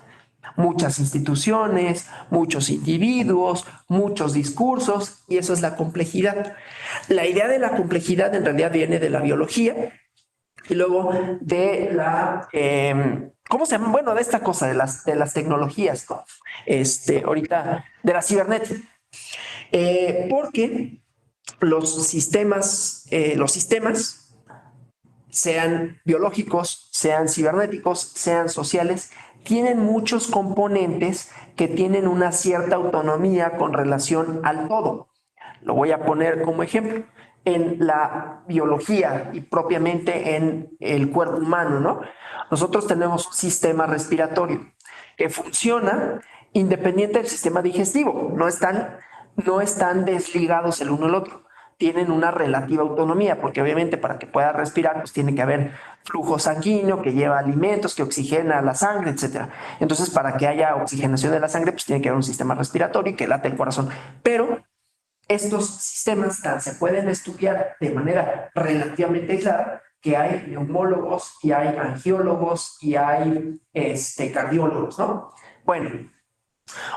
Muchas instituciones, muchos individuos, muchos discursos, y eso es la complejidad. La idea de la complejidad en realidad viene de la biología y luego de ¿cómo se llama? Bueno, de esta cosa, de las tecnologías, ¿no? Ahorita, de la cibernética. Porque los sistemas, sean biológicos, sean cibernéticos, sean sociales, tienen muchos componentes que tienen una cierta autonomía con relación al todo. Lo voy a poner como ejemplo. En la biología y propiamente en el cuerpo humano, ¿no? Nosotros tenemos un sistema respiratorio que funciona independiente del sistema digestivo. No están desligados el uno del otro. Tienen una relativa autonomía, porque obviamente para que pueda respirar, pues tiene que haber flujo sanguíneo que lleva alimentos, que oxigena la sangre, etcétera. Entonces, para que haya oxigenación de la sangre, pues tiene que haber un sistema respiratorio y que late el corazón. Pero estos sistemas se pueden estudiar de manera relativamente aislada, que hay neumólogos y hay angiólogos y hay cardiólogos, ¿no? Bueno,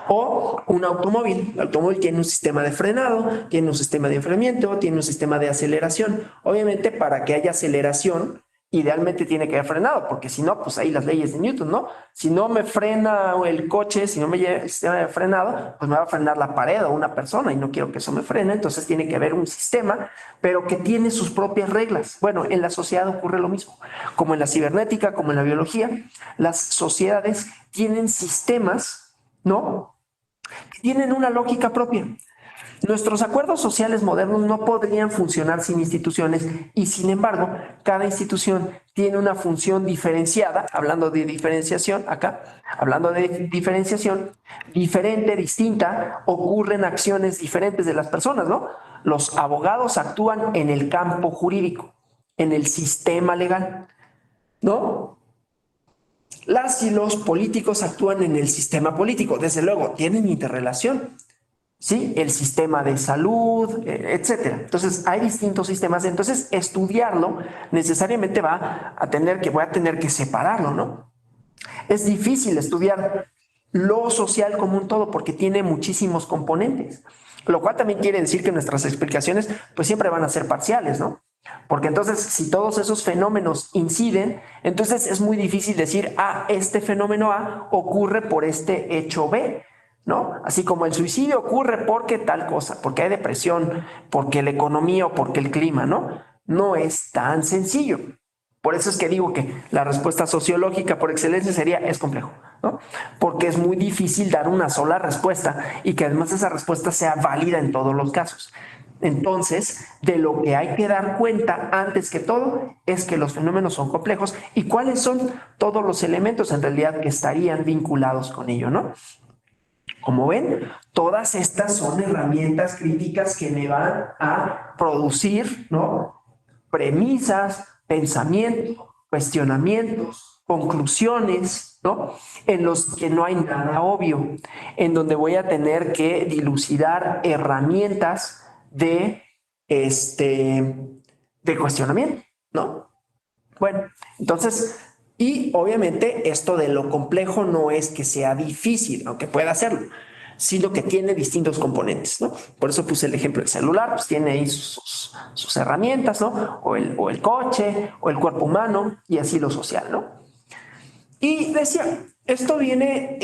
o un automóvil. El automóvil tiene un sistema de frenado, tiene un sistema de enfriamiento, tiene un sistema de aceleración. Obviamente, para que haya aceleración, idealmente tiene que haber frenado, porque si no, pues ahí las leyes de Newton, ¿no? Si no me frena el coche, si no me lleva el sistema de frenado, pues me va a frenar la pared o una persona y no quiero que eso me frene. Entonces tiene que haber un sistema, pero que tiene sus propias reglas. Bueno, en la sociedad ocurre lo mismo. Como en la cibernética, como en la biología, las sociedades tienen sistemas, ¿no? Que tienen una lógica propia. Nuestros acuerdos sociales modernos no podrían funcionar sin instituciones y, sin embargo, cada institución tiene una función diferenciada, hablando de diferenciación, diferente, distinta, ocurren acciones diferentes de las personas, ¿no? Los abogados actúan en el campo jurídico, en el sistema legal, ¿no? Las y los políticos actúan en el sistema político, desde luego, tienen interrelación. ¿Sí? El sistema de salud, etcétera. Entonces, hay distintos sistemas. Entonces, estudiarlo necesariamente voy a tener que separarlo, ¿no? Es difícil estudiar lo social como un todo porque tiene muchísimos componentes. Lo cual también quiere decir que nuestras explicaciones pues siempre van a ser parciales, ¿no? Porque entonces si todos esos fenómenos inciden, entonces es muy difícil decir, este fenómeno A ocurre por este hecho B, ¿no? Así como el suicidio ocurre porque tal cosa, porque hay depresión, porque la economía o porque el clima, ¿no? No es tan sencillo. Por eso es que digo que la respuesta sociológica por excelencia sería es complejo, ¿no? Porque es muy difícil dar una sola respuesta y que además esa respuesta sea válida en todos los casos. Entonces, de lo que hay que dar cuenta antes que todo es que los fenómenos son complejos y cuáles son todos los elementos en realidad que estarían vinculados con ello, ¿no? Como ven, todas estas son herramientas críticas que me van a producir, ¿no? Premisas, pensamientos, cuestionamientos, conclusiones, ¿no? En los que no hay nada obvio, en donde voy a tener que dilucidar herramientas de cuestionamiento, ¿no? Bueno, entonces, y obviamente esto de lo complejo no es que sea difícil, aunque pueda hacerlo, sino que tiene distintos componentes, ¿no? Por eso puse el ejemplo del celular, pues tiene ahí sus herramientas, ¿no? O el coche, o el cuerpo humano, y así lo social, ¿no? Y decía, esto viene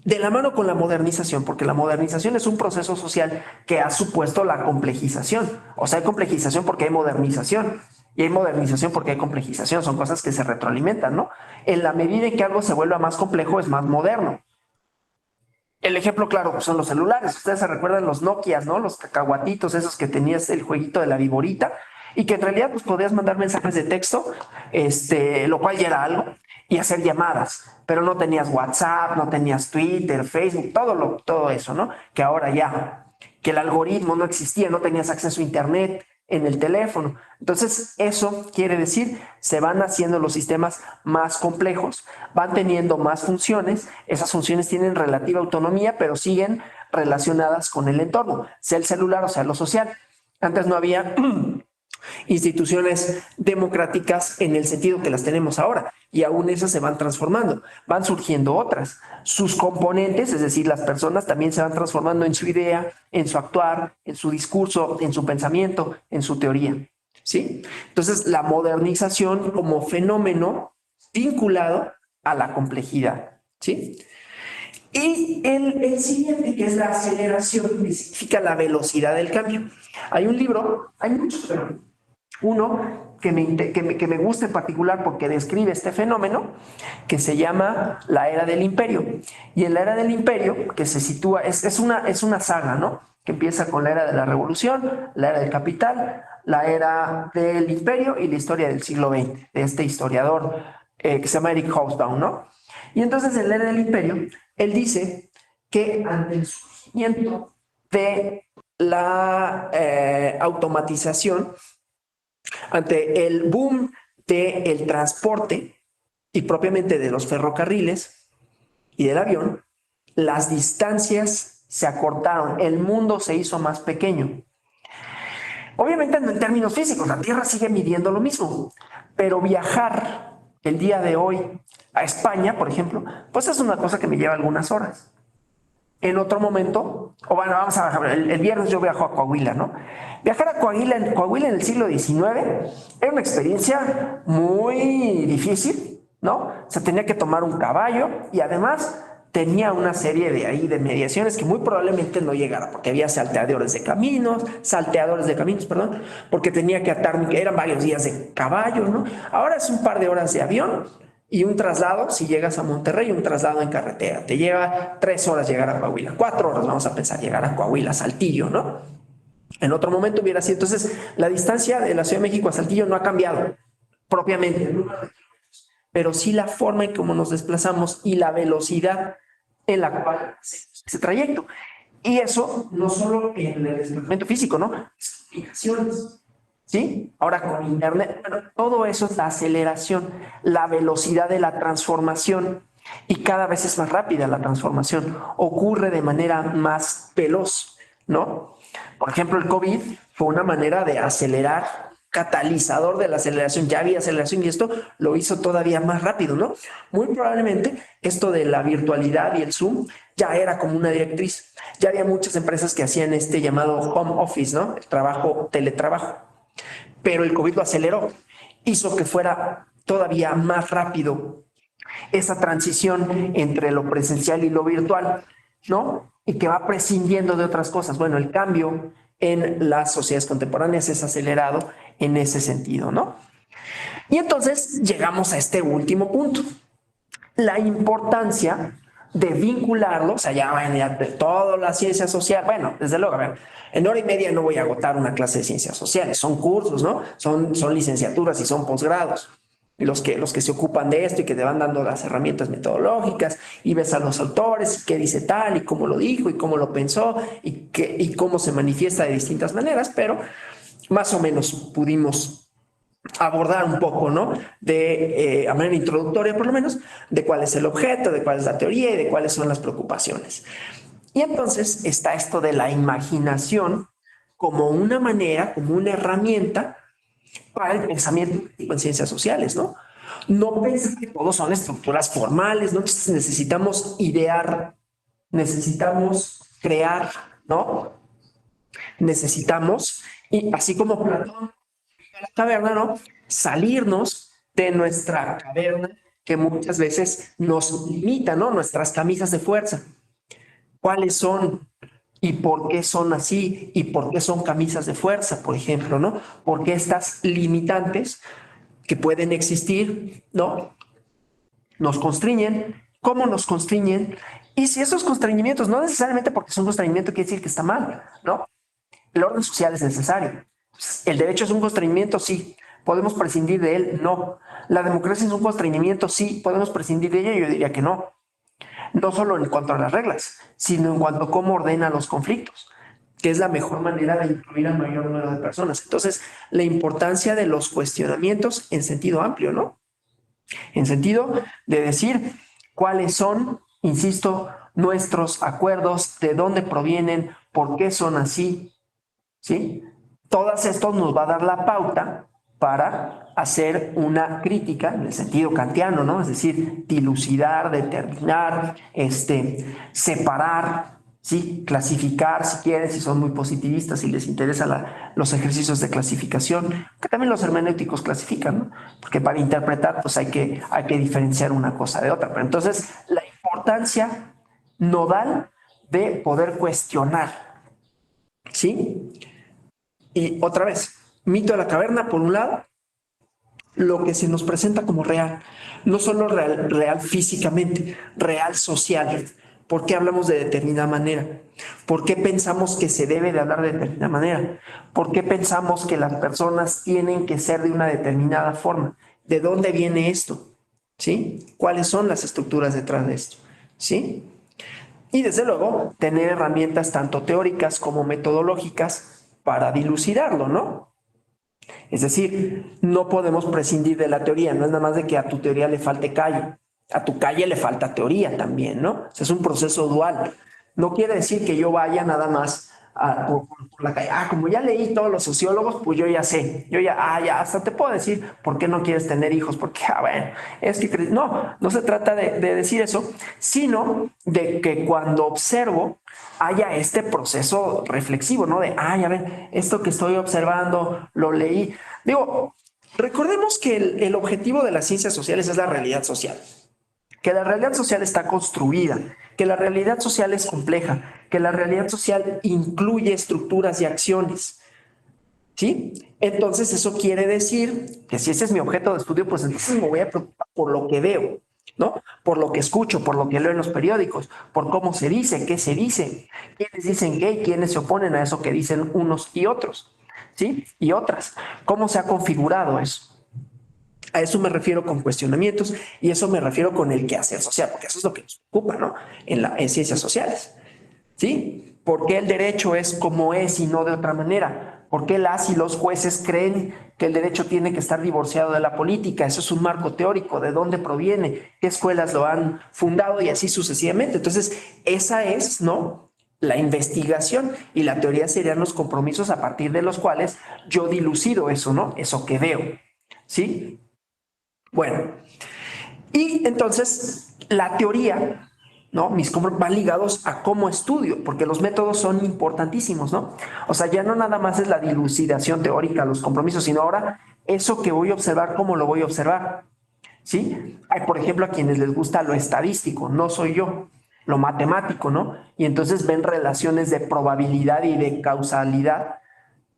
de la mano con la modernización, porque la modernización es un proceso social que ha supuesto la complejización. O sea, hay complejización porque hay modernización. Y hay modernización porque hay complejización. Son cosas que se retroalimentan, ¿no? En la medida en que algo se vuelva más complejo, es más moderno. El ejemplo claro pues son los celulares. Ustedes se recuerdan los Nokias, ¿no? Los cacahuatitos, esos que tenías el jueguito de la viborita y que en realidad pues podías mandar mensajes de texto, lo cual ya era algo, y hacer llamadas, pero no tenías WhatsApp, no tenías Twitter, Facebook, todo eso, ¿no? Que ahora ya, que el algoritmo no existía, no tenías acceso a Internet en el teléfono. Entonces, eso quiere decir, se van haciendo los sistemas más complejos, van teniendo más funciones, esas funciones tienen relativa autonomía, pero siguen relacionadas con el entorno, sea el celular o sea lo social. Antes no había instituciones democráticas en el sentido que las tenemos ahora y aún esas se van transformando, van surgiendo otras. Sus componentes, es decir, las personas también se van transformando en su idea, en su actuar, en su discurso, en su pensamiento, en su teoría. ¿Sí? Entonces, la modernización como fenómeno vinculado a la complejidad. ¿Sí? Y el siguiente, que es la aceleración, que significa la velocidad del cambio. Hay un libro, hay muchos, pero uno que me gusta en particular porque describe este fenómeno, que se llama La Era del Imperio. Y en la Era del Imperio, que se sitúa, es una saga, ¿no? Que empieza con la Era de la Revolución, la Era del Capital, la Era del Imperio y la historia del siglo XX, de este historiador que se llama Eric Hobsbawm, ¿no? Y entonces en la Era del Imperio, él dice que ante el surgimiento de la automatización, ante el boom del transporte y propiamente de los ferrocarriles y del avión, las distancias se acortaron, el mundo se hizo más pequeño. Obviamente en términos físicos, la Tierra sigue midiendo lo mismo, pero viajar el día de hoy a España, por ejemplo, pues es una cosa que me lleva algunas horas. En otro momento, o bueno, vamos a bajar, el viernes yo viajo a Coahuila, ¿no? Viajar a Coahuila en el siglo XIX era una experiencia muy difícil, ¿no? O sea, tenía que tomar un caballo y además tenía una serie de mediaciones que muy probablemente no llegara, porque había salteadores de caminos, perdón, porque tenía que atar, eran varios días de caballo, ¿no? Ahora es un par de horas de avión y un traslado, si llegas a Monterrey, un traslado en carretera. Te lleva 3 horas llegar a Coahuila, 4 horas, vamos a pensar, llegar a Coahuila, Saltillo, ¿no? En otro momento hubiera sido. Entonces, la distancia de la Ciudad de México a Saltillo no ha cambiado propiamente, pero sí la forma en cómo nos desplazamos y la velocidad en la cual ese trayecto. Y eso no solo en el desplazamiento físico, ¿no? Aplicaciones. ¿Sí? Ahora con Internet, bueno, todo eso es la aceleración, la velocidad de la transformación y cada vez es más rápida la transformación, ocurre de manera más veloz, ¿no? Por ejemplo, el COVID fue una manera de acelerar catalizador de la aceleración. Ya había aceleración y esto lo hizo todavía más rápido, ¿no? Muy probablemente esto de la virtualidad y el Zoom ya era como una directriz. Ya había muchas empresas que hacían este llamado home office, ¿no? El trabajo, teletrabajo. Pero el COVID lo aceleró, hizo que fuera todavía más rápido esa transición entre lo presencial y lo virtual, ¿no? Y que va prescindiendo de otras cosas. Bueno, el cambio en las sociedades contemporáneas es acelerado en ese sentido, ¿no? Y entonces llegamos a este último punto, la importancia de vincularlo, o sea, ya de toda la ciencia social, bueno, desde luego, a ver, en hora y media no voy a agotar una clase de ciencias sociales, son cursos, ¿no? Son licenciaturas y son posgrados. Los que se ocupan de esto y que te van dando las herramientas metodológicas y ves a los autores y qué dice tal y cómo lo dijo y cómo lo pensó y cómo se manifiesta de distintas maneras, pero más o menos pudimos abordar un poco, ¿no? A manera introductoria por lo menos, de cuál es el objeto, de cuál es la teoría y de cuáles son las preocupaciones. Y entonces está esto de la imaginación como una manera, como una herramienta para el pensamiento en ciencias sociales, ¿no? No pensar que todos son estructuras formales, ¿no? Necesitamos idear, necesitamos crear, ¿no? Necesitamos, y así como Platón, la caverna, ¿no? Salirnos de nuestra caverna que muchas veces nos limita, ¿no? Nuestras camisas de fuerza. ¿Cuáles son? ¿Y por qué son así? ¿Y por qué son camisas de fuerza, por ejemplo, ¿no? Porque estas limitantes que pueden existir, ¿no? Nos constriñen. ¿Cómo nos constriñen? Y si esos constreñimientos, no necesariamente porque son constreñimiento quiere decir que está mal, ¿no? El orden social es necesario. ¿El derecho es un constreñimiento? Sí. ¿Podemos prescindir de él? No. ¿La democracia es un constreñimiento? Sí. ¿Podemos prescindir de ella? Yo diría que no. No solo en cuanto a las reglas, sino en cuanto a cómo ordena los conflictos, que es la mejor manera de incluir al mayor número de personas. Entonces, la importancia de los cuestionamientos en sentido amplio, ¿no? En sentido de decir cuáles son, insisto, nuestros acuerdos, de dónde provienen, por qué son así, ¿sí? Todas esto nos va a dar la pauta para hacer una crítica en el sentido kantiano, ¿no? Es decir, dilucidar, determinar, separar, ¿sí? Clasificar, si quieren, si son muy positivistas, si les interesan los ejercicios de clasificación, que también los hermenéuticos clasifican, ¿no? Porque para interpretar, pues hay que diferenciar una cosa de otra. Pero entonces, la importancia nodal de poder cuestionar, ¿sí? Y otra vez, mito de la caverna, por un lado, lo que se nos presenta como real, no solo real físicamente, real social. ¿Por qué hablamos de determinada manera? ¿Por qué pensamos que se debe de hablar de determinada manera? ¿Por qué pensamos que las personas tienen que ser de una determinada forma? ¿De dónde viene esto? ¿Sí? ¿Cuáles son las estructuras detrás de esto? ¿Sí? Y desde luego, tener herramientas tanto teóricas como metodológicas para dilucidarlo, ¿no? Es decir, no podemos prescindir de la teoría, no es nada más de que a tu teoría le falte calle, a tu calle le falta teoría también, ¿no? O sea, es un proceso dual. No quiere decir que yo vaya nada más por la calle. Como ya leí todos los sociólogos, pues yo ya sé. Ya, hasta te puedo decir por qué no quieres tener hijos, porque, bueno, es que no se trata de decir eso, sino de que cuando observo haya este proceso reflexivo, ¿no? De, a ver, esto que estoy observando, lo leí. Digo, recordemos que el objetivo de las ciencias sociales es la realidad social, que la realidad social está construida, que la realidad social es compleja, que la realidad social incluye estructuras y acciones, ¿sí? Entonces eso quiere decir que si ese es mi objeto de estudio, pues entonces me voy a preocupar por lo que veo, ¿no? Por lo que escucho, por lo que leo en los periódicos, por cómo se dice, qué se dice, quiénes dicen qué y quiénes se oponen a eso que dicen unos y otros, ¿sí? Y otras. ¿Cómo se ha configurado eso? A eso me refiero con cuestionamientos y eso me refiero con el quehacer social, porque eso es lo que nos ocupa, ¿no? En ciencias sociales, ¿sí? ¿Por qué el derecho es como es y no de otra manera? ¿Por qué las y los jueces creen que el derecho tiene que estar divorciado de la política? Eso es un marco teórico, ¿de dónde proviene? ¿Qué escuelas lo han fundado? Y así sucesivamente. Entonces, esa es, ¿no? la investigación, y la teoría serían los compromisos a partir de los cuales yo dilucido eso, ¿no? Eso que veo, ¿sí? Bueno, y entonces la teoría, ¿no? Mis compromisos van ligados a cómo estudio, porque los métodos son importantísimos, ¿no? O sea, ya no nada más es la dilucidación teórica, los compromisos, sino ahora eso que voy a observar, cómo lo voy a observar, ¿sí? Hay, por ejemplo, a quienes les gusta lo estadístico, no soy yo, lo matemático, ¿no? Y entonces ven relaciones de probabilidad y de causalidad,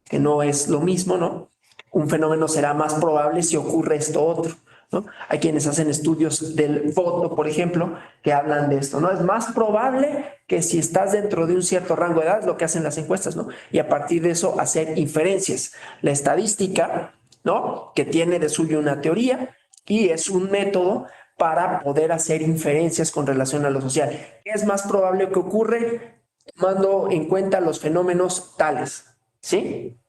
que no es lo mismo, ¿no? Un fenómeno será más probable si ocurre esto otro, ¿no? Hay quienes hacen estudios del voto, por ejemplo, que hablan de esto, ¿no? Es más probable que si estás dentro de un cierto rango de edad, es lo que hacen las encuestas, ¿no? Y a partir de eso hacer inferencias. La estadística, ¿no? Que tiene de suyo una teoría y es un método para poder hacer inferencias con relación a lo social. ¿Qué es más probable que ocurre? Tomando en cuenta los fenómenos tales, ¿sí?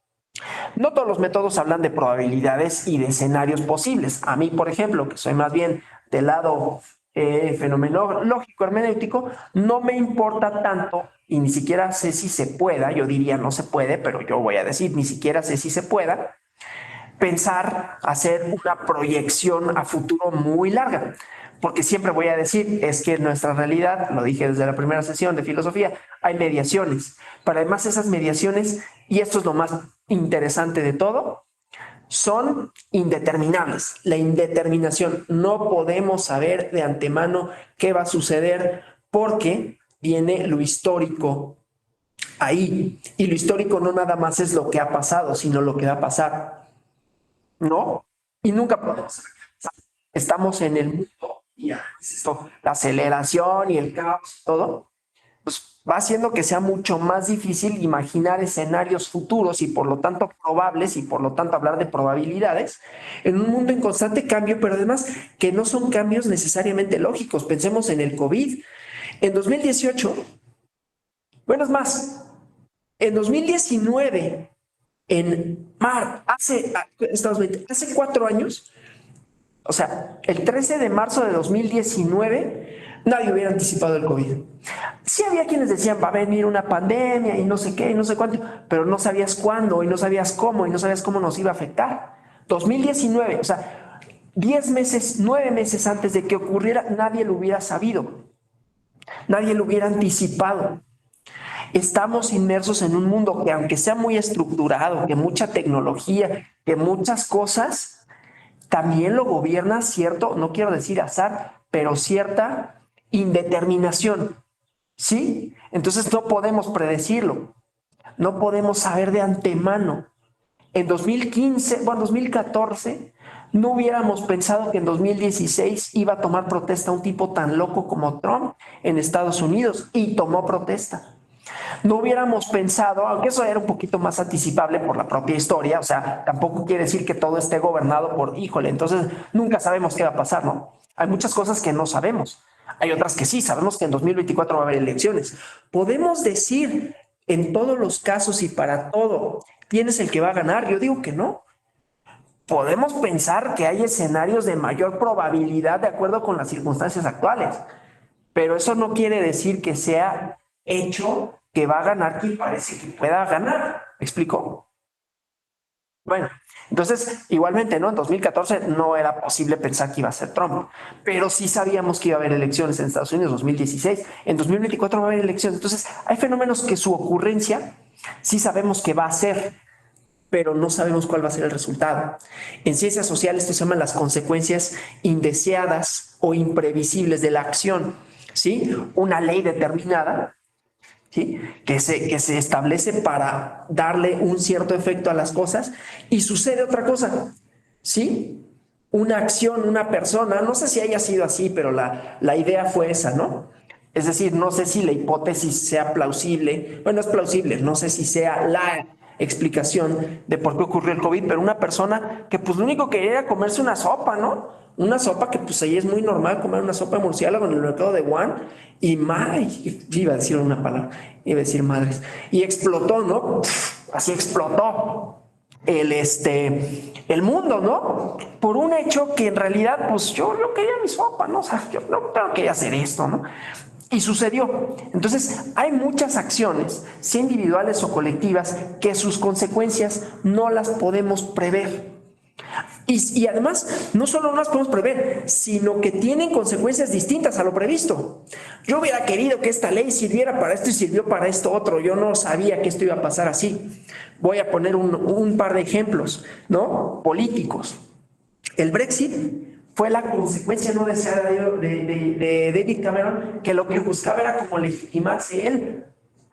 No todos los métodos hablan de probabilidades y de escenarios posibles. A mí, por ejemplo, que soy más bien del lado fenomenológico, hermenéutico, no me importa tanto y ni siquiera sé si se pueda, yo diría no se puede, pero yo voy a decir ni siquiera sé si se pueda, pensar, hacer una proyección a futuro muy larga. Porque siempre voy a decir, es que en nuestra realidad, lo dije desde la primera sesión de filosofía, hay mediaciones. Pero además esas mediaciones, y esto es lo más interesante de todo, son indeterminables. La indeterminación, no podemos saber de antemano qué va a suceder porque viene lo histórico ahí. Y lo histórico no nada más es lo que ha pasado, sino lo que va a pasar. ¿No? Y nunca podemos. Estamos en el mundo y esto, la aceleración y el caos, todo, pues va haciendo que sea mucho más difícil imaginar escenarios futuros y por lo tanto probables y por lo tanto hablar de probabilidades en un mundo en constante cambio, pero además que no son cambios necesariamente lógicos. Pensemos en el COVID. En 2018, bueno, es más, en 2019 hace 4 años, o sea, el 13 de marzo de 2019, nadie hubiera anticipado el COVID. Sí había quienes decían, va a venir una pandemia y no sé qué y no sé cuánto, pero no sabías cuándo y no sabías cómo y no sabías cómo nos iba a afectar. 2019, o sea, 10 meses, 9 meses antes de que ocurriera, nadie lo hubiera sabido, nadie lo hubiera anticipado. Estamos inmersos en un mundo que aunque sea muy estructurado, que mucha tecnología, que muchas cosas, también lo gobierna cierto, no quiero decir azar, pero cierta indeterminación, ¿sí? Entonces no podemos predecirlo, no podemos saber de antemano. En 2015, bueno, 2014, no hubiéramos pensado que en 2016 iba a tomar protesta un tipo tan loco como Trump en Estados Unidos y tomó protesta. No hubiéramos pensado, aunque eso era un poquito más anticipable por la propia historia, o sea, tampoco quiere decir que todo esté gobernado por, híjole, entonces nunca sabemos qué va a pasar, ¿no? Hay muchas cosas que no sabemos. Hay otras que sí, sabemos que en 2024 va a haber elecciones. Podemos decir en todos los casos y para todo, ¿quién es el que va a ganar? Yo digo que no. Podemos pensar que hay escenarios de mayor probabilidad de acuerdo con las circunstancias actuales, pero eso no quiere decir que sea hecho que va a ganar quien parece que pueda ganar. ¿Me explico? Bueno, entonces, igualmente, ¿no? En 2014 no era posible pensar que iba a ser Trump, pero sí sabíamos que iba a haber elecciones en Estados Unidos en 2016. En 2024 va a haber elecciones. Entonces, hay fenómenos que su ocurrencia sí sabemos que va a ser, pero no sabemos cuál va a ser el resultado. En ciencias sociales esto se llaman las consecuencias indeseadas o imprevisibles de la acción, ¿sí? Una ley determinada, ¿sí? Que se establece para darle un cierto efecto a las cosas y sucede otra cosa, ¿sí? Una acción, una persona, no sé si haya sido así, pero la idea fue esa, ¿no? Es decir, no sé si la hipótesis sea plausible, bueno, es plausible, no sé si sea la explicación de por qué ocurrió el COVID, pero una persona que pues lo único que quería era comerse una sopa, ¿no? Una sopa que pues ahí es muy normal comer una sopa de murciélago en el mercado de Wuhan y iba a decir una palabra, iba a decir madres, y explotó, ¿no? Así explotó el mundo, ¿no? Por un hecho que en realidad, pues yo no quería mi sopa, ¿no? O sea, yo no quería hacer esto, ¿no? Y sucedió. Entonces, hay muchas acciones, sea individuales o colectivas, que sus consecuencias no las podemos prever. Y además, no solo no las podemos prever, sino que tienen consecuencias distintas a lo previsto. Yo hubiera querido que esta ley sirviera para esto y sirvió para esto otro. Yo no sabía que esto iba a pasar así. Voy a poner un par de ejemplos, ¿no? Políticos. El Brexit fue la consecuencia no deseada de David Cameron, que lo que buscaba era como legitimarse él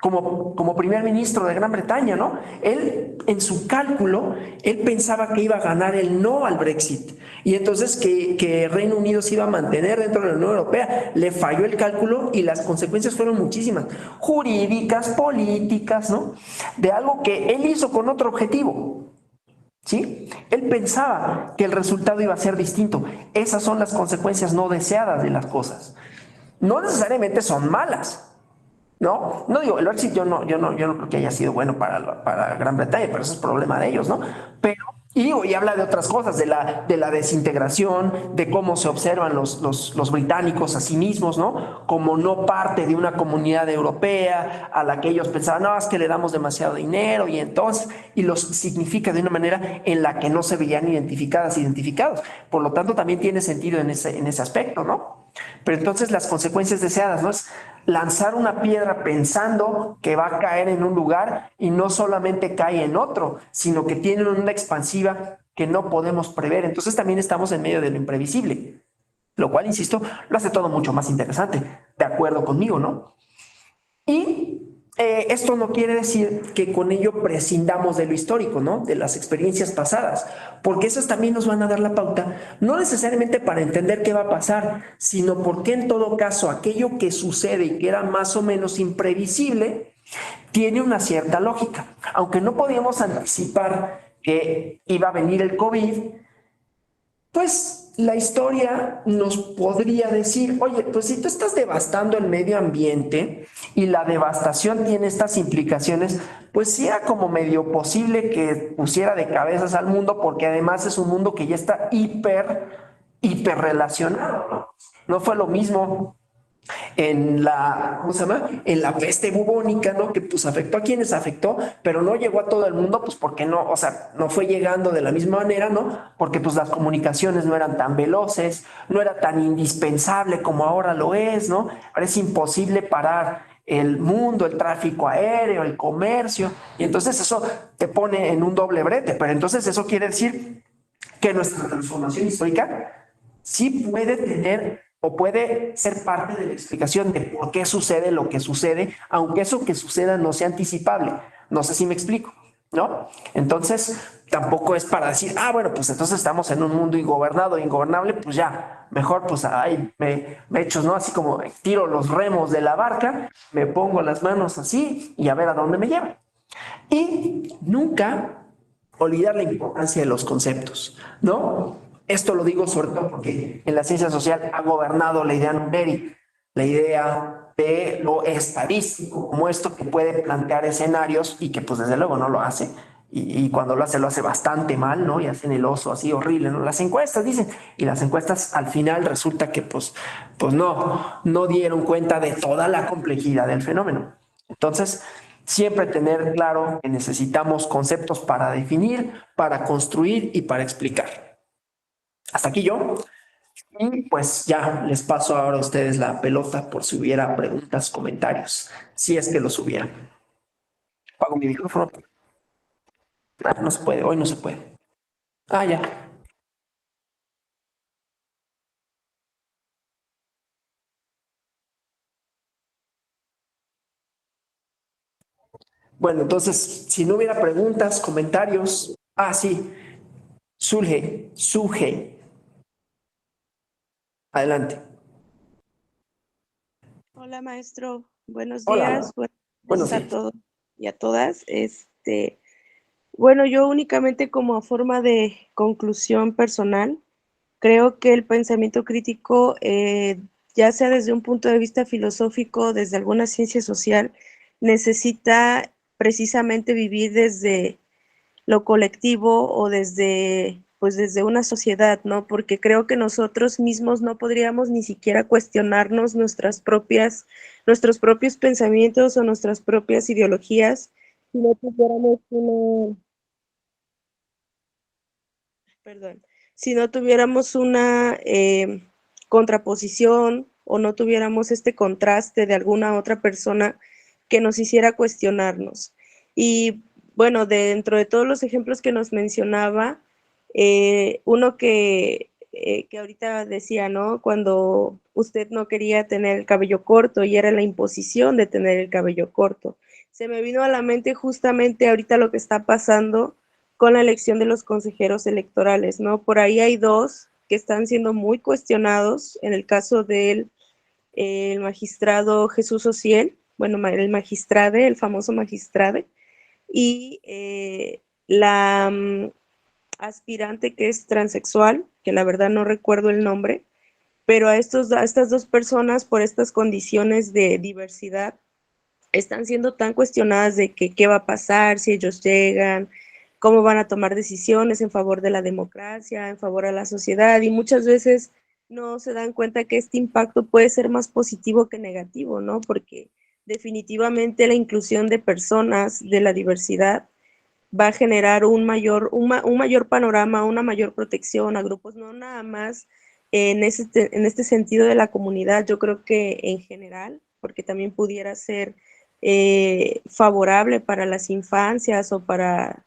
como primer ministro de Gran Bretaña, ¿no? Él, en su cálculo, él pensaba que iba a ganar el no al Brexit y entonces que Reino Unido se iba a mantener dentro de la Unión Europea. Le falló el cálculo y las consecuencias fueron muchísimas, jurídicas, políticas, ¿no? De algo que él hizo con otro objetivo. ¿Sí? Él pensaba que el resultado iba a ser distinto. Esas son las consecuencias no deseadas de las cosas. No necesariamente son malas, ¿no? No digo, el Brexit yo no creo que haya sido bueno para Gran Bretaña, pero eso es problema de ellos, ¿no? Pero, y habla de otras cosas, de la desintegración, de cómo se observan los británicos a sí mismos, ¿no? Como no parte de una comunidad europea a la que ellos pensaban, no, es que le damos demasiado dinero y entonces, y los significa de una manera en la que no se veían identificados. Por lo tanto, también tiene sentido en ese aspecto, ¿no? Pero entonces las consecuencias deseadas, ¿no? Es lanzar una piedra pensando que va a caer en un lugar y no solamente cae en otro, sino que tiene una expansiva que no podemos prever. Entonces también estamos en medio de lo imprevisible, lo cual, insisto, lo hace todo mucho más interesante, de acuerdo conmigo, ¿no? Y esto no quiere decir que con ello prescindamos de lo histórico, ¿no? De las experiencias pasadas, porque esas también nos van a dar la pauta, no necesariamente para entender qué va a pasar, sino porque en todo caso aquello que sucede y que era más o menos imprevisible, tiene una cierta lógica. Aunque no podíamos anticipar que iba a venir el COVID, pues la historia nos podría decir, oye, pues si tú estás devastando el medio ambiente y la devastación tiene estas implicaciones, pues sí era como medio posible que pusiera de cabezas al mundo, porque además es un mundo que ya está hiper relacionado, ¿no? No fue lo mismo ¿cómo se llama? En la peste bubónica, ¿no? Que pues afectó a quienes afectó, pero no llegó a todo el mundo, pues porque no, o sea, no fue llegando de la misma manera, ¿no? Porque pues las comunicaciones no eran tan veloces, no era tan indispensable como ahora lo es, ¿no? Ahora es imposible parar el mundo, el tráfico aéreo, el comercio, y entonces eso te pone en un doble brete, pero entonces eso quiere decir que nuestra transformación histórica sí puede tener o puede ser parte de la explicación de por qué sucede lo que sucede, aunque eso que suceda no sea anticipable. No sé si me explico, ¿no? Entonces, tampoco es para decir, bueno, pues entonces estamos en un mundo ingobernable, pues ya, mejor pues ahí me echo, ¿no? Así como tiro los remos de la barca, me pongo las manos así y a ver a dónde me lleva. Y nunca olvidar la importancia de los conceptos, ¿no? Esto lo digo sobre todo porque en la ciencia social ha gobernado la idea numérica, la idea de lo estadístico, como esto que puede plantear escenarios y que pues desde luego no lo hace. Y cuando lo hace bastante mal, ¿no? Y hacen el oso así horrible, ¿no? Las encuestas dicen, y las encuestas al final resulta que pues no dieron cuenta de toda la complejidad del fenómeno. Entonces, siempre tener claro que necesitamos conceptos para definir, para construir y para explicar. Hasta aquí yo. Y pues ya les paso ahora a ustedes la pelota por si hubiera preguntas, comentarios, si es que los hubiera. Apago mi micrófono. No se puede, hoy no se puede. Ya. Bueno, entonces, si no hubiera preguntas, comentarios. Sí, Suje. Adelante. Hola, maestro. Buenos días. Hola, Buenas buenos noches a días. todos y a todas. Bueno, yo únicamente como forma de conclusión personal, creo que el pensamiento crítico, ya sea desde un punto de vista filosófico, desde alguna ciencia social, necesita precisamente vivir desde lo colectivo o desde pues desde una sociedad, ¿no? Porque creo que nosotros mismos no podríamos ni siquiera cuestionarnos nuestros propios pensamientos o nuestras propias ideologías si no tuviéramos perdón, si no tuviéramos una contraposición o no tuviéramos este contraste de alguna otra persona que nos hiciera cuestionarnos. Y bueno, dentro de todos los ejemplos que nos mencionaba, uno que ahorita decía, ¿no? Cuando usted no quería tener el cabello corto y era la imposición de tener el cabello corto. Se me vino a la mente justamente ahorita lo que está pasando con la elección de los consejeros electorales, ¿no? Por ahí hay dos que están siendo muy cuestionados, en el caso del el magistrado Jesús Ociel, bueno, el magistrade, el famoso magistrade, y la aspirante que es transexual, que la verdad no recuerdo el nombre, pero a estas dos personas por estas condiciones de diversidad están siendo tan cuestionadas de que qué va a pasar si ellos llegan, cómo van a tomar decisiones en favor de la democracia, en favor de la sociedad, y muchas veces no se dan cuenta que este impacto puede ser más positivo que negativo, ¿no? Porque definitivamente la inclusión de personas de la diversidad va a generar un mayor panorama, una mayor protección a grupos, no nada más en este sentido de la comunidad, yo creo que en general, porque también pudiera ser favorable para las infancias o para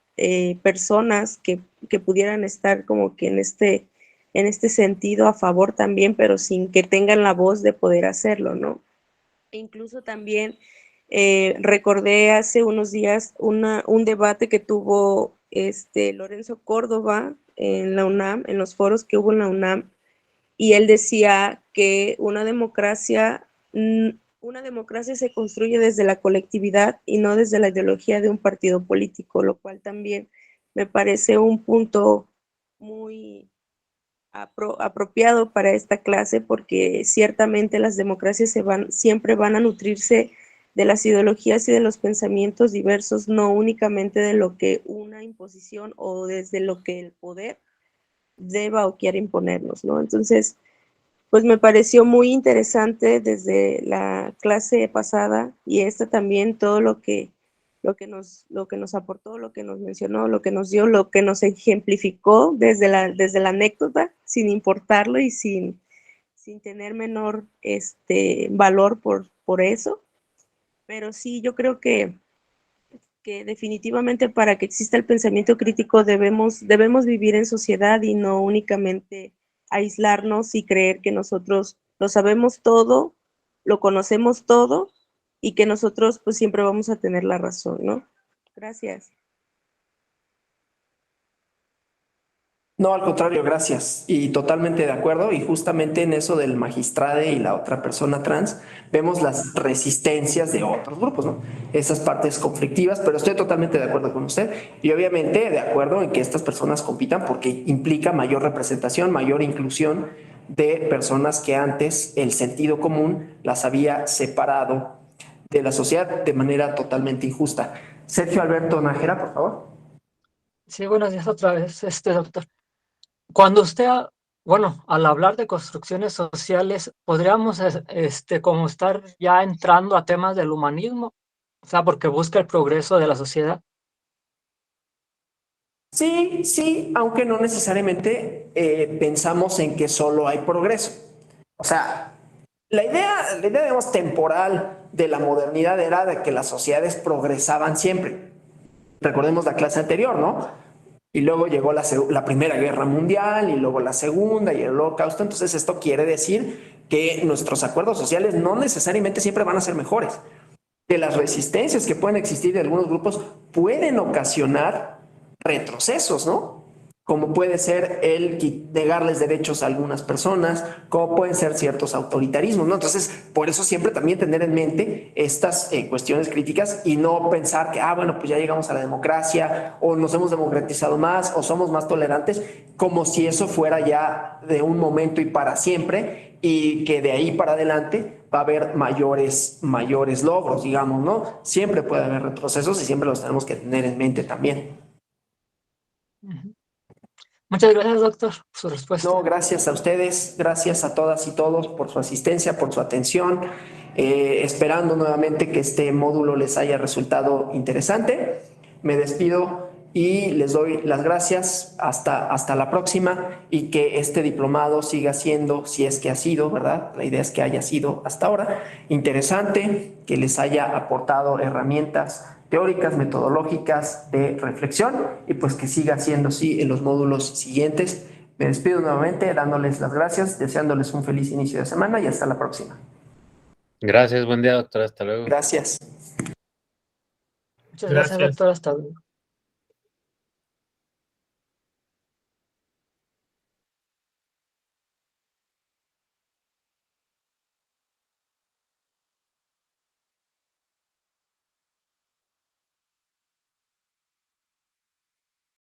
personas que pudieran estar como que en este sentido a favor también, pero sin que tengan la voz de poder hacerlo, ¿no? E incluso también recordé hace unos días un debate que tuvo Lorenzo Córdoba en la UNAM, en los foros que hubo en la UNAM, y él decía que una democracia se construye desde la colectividad y no desde la ideología de un partido político, lo cual también me parece un punto muy apropiado para esta clase, porque ciertamente las democracias siempre van a nutrirse de las ideologías y de los pensamientos diversos, no únicamente de lo que una imposición o desde lo que el poder deba o quiera imponernos, ¿no? Entonces, pues me pareció muy interesante desde la clase pasada y esta también todo lo que nos aportó, lo que nos mencionó, lo que nos dio, lo que nos ejemplificó desde la anécdota, sin importarlo y sin tener menor valor por eso. Pero sí, yo creo que definitivamente para que exista el pensamiento crítico debemos vivir en sociedad y no únicamente aislarnos y creer que nosotros lo sabemos todo, lo conocemos todo y que nosotros pues siempre vamos a tener la razón, ¿no? Gracias. No, al contrario, gracias. Y totalmente de acuerdo. Y justamente en eso del magistrade y la otra persona trans, vemos las resistencias de otros grupos, ¿no? Esas partes conflictivas, pero estoy totalmente de acuerdo con usted. Y obviamente de acuerdo en que estas personas compitan porque implica mayor representación, mayor inclusión de personas que antes el sentido común las había separado de la sociedad de manera totalmente injusta. Sergio Alberto Nájera, por favor. Sí, buenos días otra vez, doctor. Cuando bueno, al hablar de construcciones sociales, podríamos, como estar ya entrando a temas del humanismo, o sea, porque busca el progreso de la sociedad. Sí, sí, aunque no necesariamente pensamos en que solo hay progreso. O sea, la idea, digamos, temporal de la modernidad era de que las sociedades progresaban siempre. Recordemos la clase anterior, ¿no? Y luego llegó la Primera Guerra Mundial y luego la Segunda y el Holocausto. Entonces esto quiere decir que nuestros acuerdos sociales no necesariamente siempre van a ser mejores. Que las resistencias que pueden existir de algunos grupos pueden ocasionar retrocesos, ¿no? Como puede ser el negarles derechos a algunas personas, como pueden ser ciertos autoritarismos, ¿no? Entonces, por eso siempre también tener en mente estas cuestiones críticas y no pensar que, bueno, pues ya llegamos a la democracia o nos hemos democratizado más o somos más tolerantes, como si eso fuera ya de un momento y para siempre y que de ahí para adelante va a haber mayores logros, digamos, ¿no? Siempre puede haber retrocesos y siempre los tenemos que tener en mente también. Ujú. Muchas gracias, doctor, por su respuesta. No, gracias a ustedes, gracias a todas y todos por su asistencia, por su atención, esperando nuevamente que este módulo les haya resultado interesante. Me despido y les doy las gracias hasta la próxima y que este diplomado siga siendo, si es que ha sido, ¿verdad? La idea es que haya sido hasta ahora interesante, que les haya aportado herramientas teóricas, metodológicas de reflexión y pues que siga siendo así en los módulos siguientes. Me despido nuevamente dándoles las gracias, deseándoles un feliz inicio de semana y hasta la próxima. Gracias, buen día, doctor. Hasta luego. Gracias. Muchas gracias, doctor. Hasta luego.